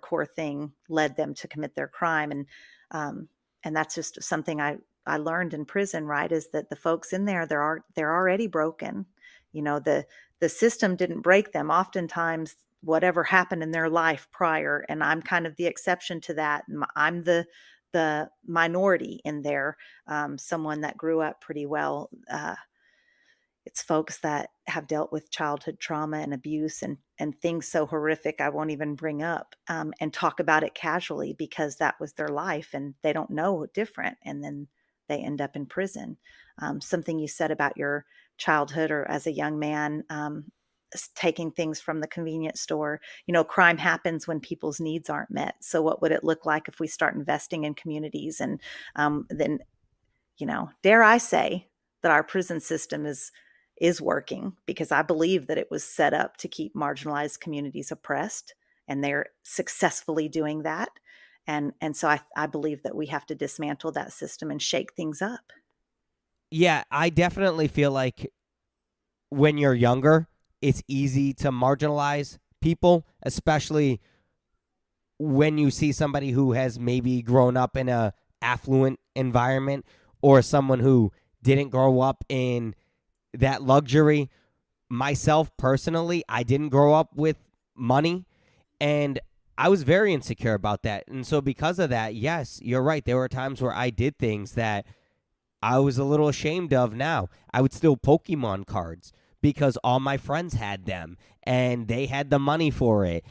core thing led them to commit their crime. And that's just something I learned in prison, right? Is that the folks in there, they're already broken. The system didn't break them. Oftentimes, whatever happened in their life prior, and I'm kind of the exception to that. I'm the minority in there, someone that grew up pretty well. It's folks that have dealt with childhood trauma and abuse and things so horrific I won't even bring up, and talk about it casually because that was their life and they don't know different. And then they end up in prison. Something you said about your childhood or as a young man, taking things from the convenience store. Crime happens when people's needs aren't met. So what would it look like if we start investing in communities? And then, dare I say that our prison system is working, because I believe that it was set up to keep marginalized communities oppressed, and they're successfully doing that. And so I believe that we have to dismantle that system and shake things up. Yeah, I definitely feel like when you're younger, it's easy to marginalize people, especially when you see somebody who has maybe grown up in a affluent environment, or someone who didn't grow up in that luxury. Myself personally, I didn't grow up with money, and I was very insecure about that. And so because of that, yes, you're right. There were times where I did things that I was a little ashamed of now. I would steal Pokemon cards because all my friends had them and they had the money for it.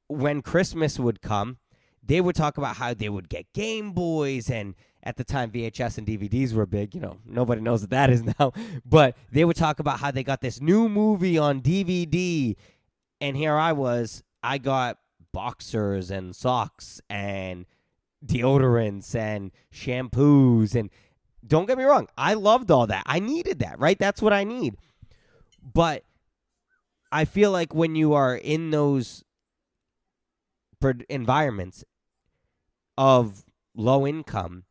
When Christmas would come, they would talk about how they would get Game Boys, and at the time VHS and DVDs were big. Nobody knows what that is now. But they would talk about how they got this new movie on DVD. And here I got boxers and socks and deodorants and shampoos. And don't get me wrong, I loved all that. I needed that, right? That's what I need. But I feel like when you are in those environments of low income,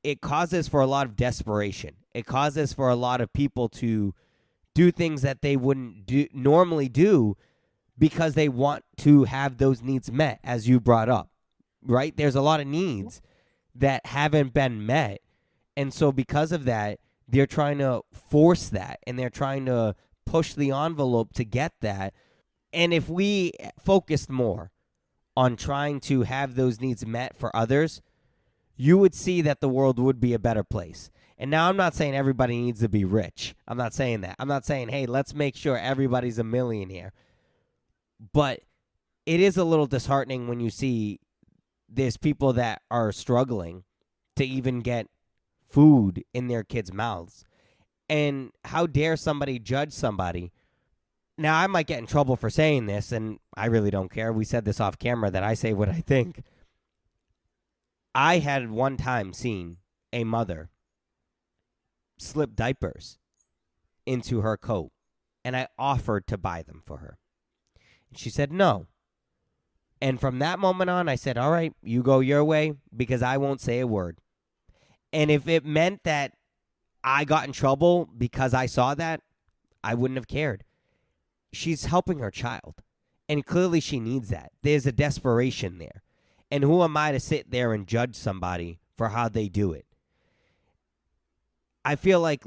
it causes for a lot of desperation. It causes for a lot of people to do things that they wouldn't normally do because they want to have those needs met, as you brought up, right? There's a lot of needs that haven't been met. And so because of that, they're trying to force that, and they're trying to push the envelope to get that. And if we focused more on trying to have those needs met for others, you would see that the world would be a better place. And now I'm not saying everybody needs to be rich. I'm not saying that. I'm not saying, hey, let's make sure everybody's a millionaire. But it is a little disheartening when you see there's people that are struggling to even get food in their kids' mouths. And how dare somebody judge somebody? Now, I might get in trouble for saying this, and I really don't care. We said this off camera that I say what I think. I had one time seen a mother slip diapers into her coat, and I offered to buy them for her. And she said no. And from that moment on, I said, all right, you go your way, because I won't say a word. And if it meant that I got in trouble because I saw that, I wouldn't have cared. She's helping her child, and clearly she needs that. There's a desperation there. And who am I to sit there and judge somebody for how they do it? I feel like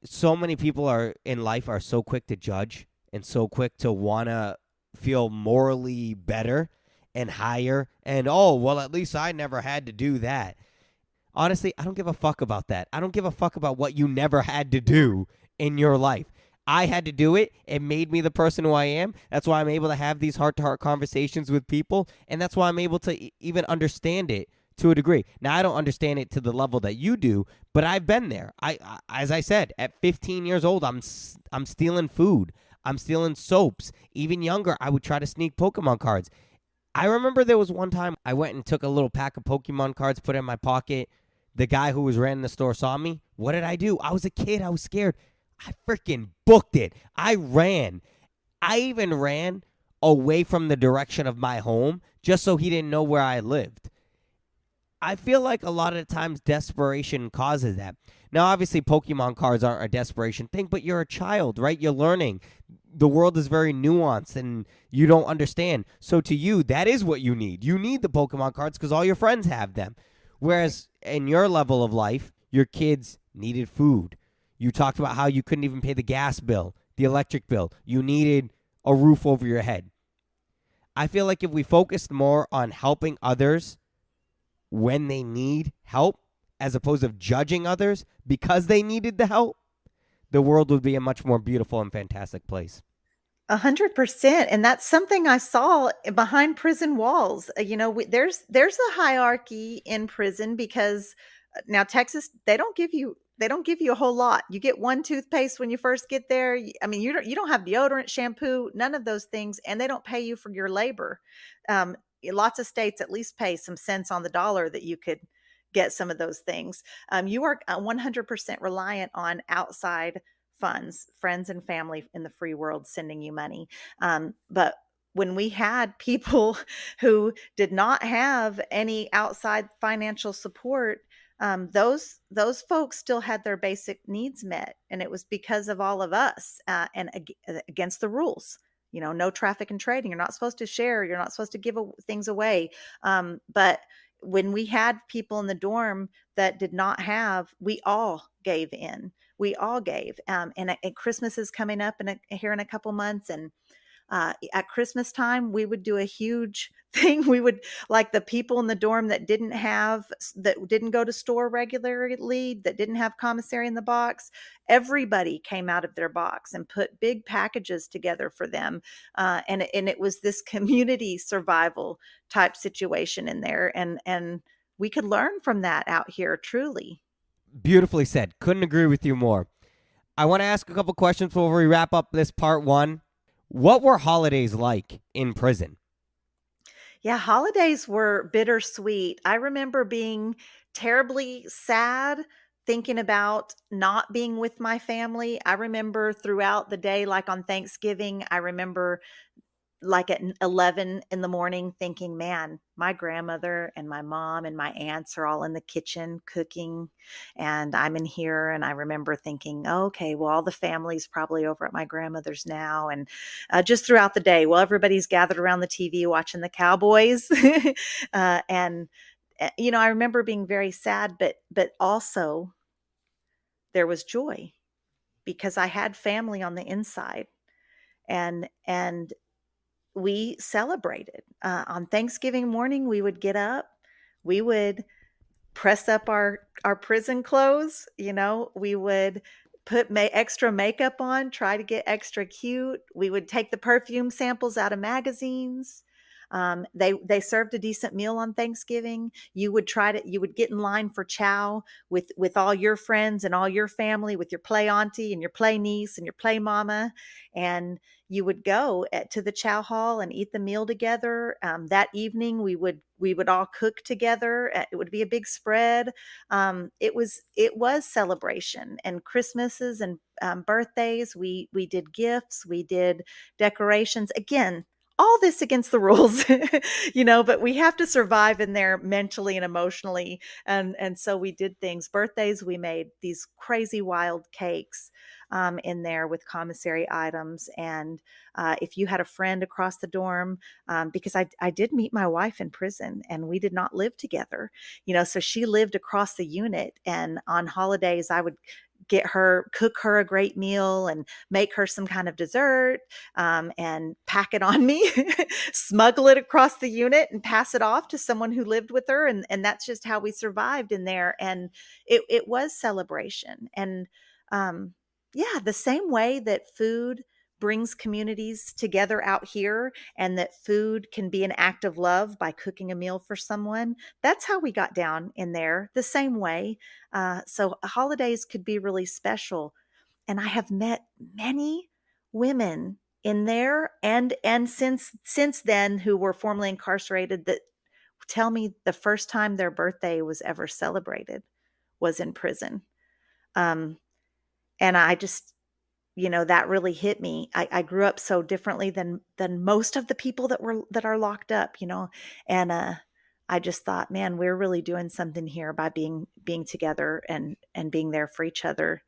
so many people in life are so quick to judge and so quick to want to feel morally better and higher. And, oh, well, at least I never had to do that. Honestly, I don't give a fuck about that. I don't give a fuck about what you never had to do in your life. I had to do it. It made me the person who I am. That's why I'm able to have these heart-to-heart conversations with people, and that's why I'm able to even understand it to a degree. Now, I don't understand it to the level that you do, but I've been there. As I said, at 15 years old, I'm stealing food. I'm stealing soaps. Even younger, I would try to sneak Pokemon cards. I remember there was one time I went and took a little pack of Pokemon cards, put it in my pocket. The guy who was running the store saw me. What did I do? I was a kid. I was scared. I freaking booked it. I ran. I even ran away from the direction of my home just so he didn't know where I lived. I feel like a lot of the times desperation causes that. Now, obviously, Pokemon cards aren't a desperation thing, but you're a child, right? You're learning. The world is very nuanced, and you don't understand. So to you, that is what you need. You need the Pokemon cards because all your friends have them. Whereas in your level of life, your kids needed food. You talked about how you couldn't even pay the gas bill, the electric bill. You needed a roof over your head. I feel like if we focused more on helping others when they need help, as opposed to judging others because they needed the help, the world would be a much more beautiful and fantastic place. 100%, and that's something I saw behind prison walls. There's a hierarchy in prison because now Texas, they don't give you a whole lot. You get one toothpaste when you first get there. I mean, you don't have deodorant, shampoo, none of those things, and they don't pay you for your labor. Lots of states at least pay some cents on the dollar that you could get some of those things. You are 100% reliant on outside funds, friends and family in the free world sending you money. But when we had people who did not have any outside financial support, those folks still had their basic needs met, and it was because of all of us against the rules. No traffic and trading. You're not supposed to share. You're not supposed to give things away. But when we had people in the dorm that did not have, we all gave in. We all gave. And Christmas is coming up here in a couple months, and at Christmas time, we would do a huge thing. We would, like, the people in the dorm that didn't go to store regularly, that didn't have commissary in the box, everybody came out of their box and put big packages together for them. And it was this community survival type situation in there. And we could learn from that out here, truly. Beautifully said. Couldn't agree with you more. I want to ask a couple questions before we wrap up this part one. What were holidays like in prison? Yeah, holidays were bittersweet. I remember being terribly sad, thinking about not being with my family. I remember throughout the day, like on Thanksgiving, I remember like at 11 in the morning thinking, man, my grandmother and my mom and my aunts are all in the kitchen cooking, and I'm in here. And I remember thinking, oh, okay, well, all the family's probably over at my grandmother's now. And just throughout the day, well, everybody's gathered around the TV watching the Cowboys. And I remember being very sad, but also there was joy because I had family on the inside. And we celebrated. On Thanksgiving morning, we would get up, we would press up our prison clothes. We would put extra makeup on, try to get extra cute. We would take the perfume samples out of magazines. They served a decent meal on Thanksgiving. You would get in line for chow with all your friends and all your family, with your play auntie and your play niece and your play mama, and you would go to the chow hall and eat the meal together. That evening, we would all cook together. It would be a big spread. It was celebration, and Christmases and birthdays. We did gifts. We did decorations. Again, all this against the rules, but we have to survive in there mentally and emotionally. And so we did things. Birthdays, we made these crazy wild cakes in there with commissary items. And if you had a friend across the dorm, because I did meet my wife in prison, and we did not live together, so she lived across the unit. And on holidays, I would cook her a great meal and make her some kind of dessert, and pack it on me, smuggle it across the unit and pass it off to someone who lived with her. And that's just how we survived in there. And it was celebration. And yeah, the same way that food brings communities together out here, and that food can be an act of love by cooking a meal for someone, that's how we got down in there, the same way. So holidays could be really special. And I have met many women in there and since then who were formerly incarcerated that tell me the first time their birthday was ever celebrated was in prison. Um, and I just, that really hit me. I grew up so differently than most of the people that are locked up, and I just thought, man, we're really doing something here by being together and being there for each other.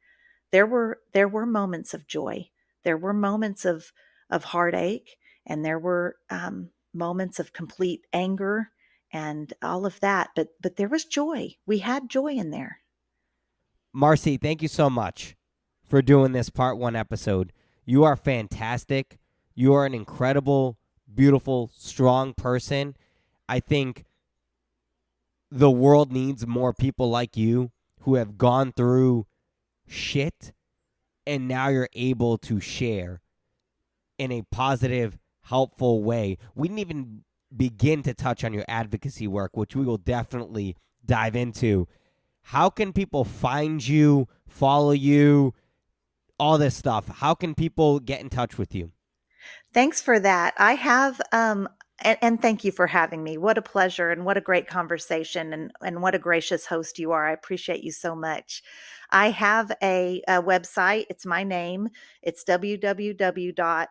There were moments of joy. There were moments of heartache, and there were moments of complete anger and all of that. But there was joy. We had joy in there. Marci, thank you so much for doing this part 1 episode. You are fantastic. You are an incredible, beautiful, strong person. I think the world needs more people like you who have gone through shit and now you're able to share in a positive, helpful way. We didn't even begin to touch on your advocacy work, which we will definitely dive into. How can people find you, follow you, all this stuff? How can people get in touch with you? Thanks for that. I have, and thank you for having me. What a pleasure and what a great conversation and what a gracious host you are. I appreciate you so much. I have a website. It's my name. It's www.marci,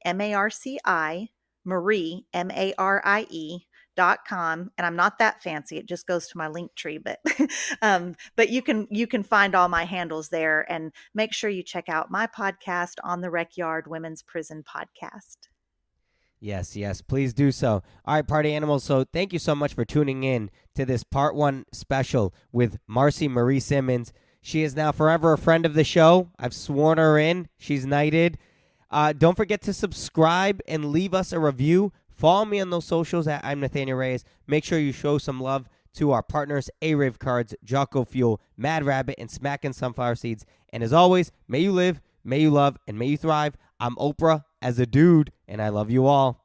M-A-R-C-I, Marie, MARIE.com. And I'm not that fancy. It just goes to my link tree, but but you can find all my handles there, and make sure you check out my podcast, On the Rec Yard Women's Prison Podcast. Yes, please do so. All right, party animals. So thank you so much for tuning in to this part 1 special with Marci Marie Simmons. She is now forever a friend of the show. I've sworn her in. She's knighted. Don't forget to subscribe and leave us a review. Follow me on those socials at I'm Nathanael Reyes. Make sure you show some love to our partners, ARAVE Cards, Jocko Fuel, Mad Rabbit, and SMACKIN Sunflower Seeds. And as always, may you live, may you love, and may you thrive. I'm Oprah as a dude, and I love you all.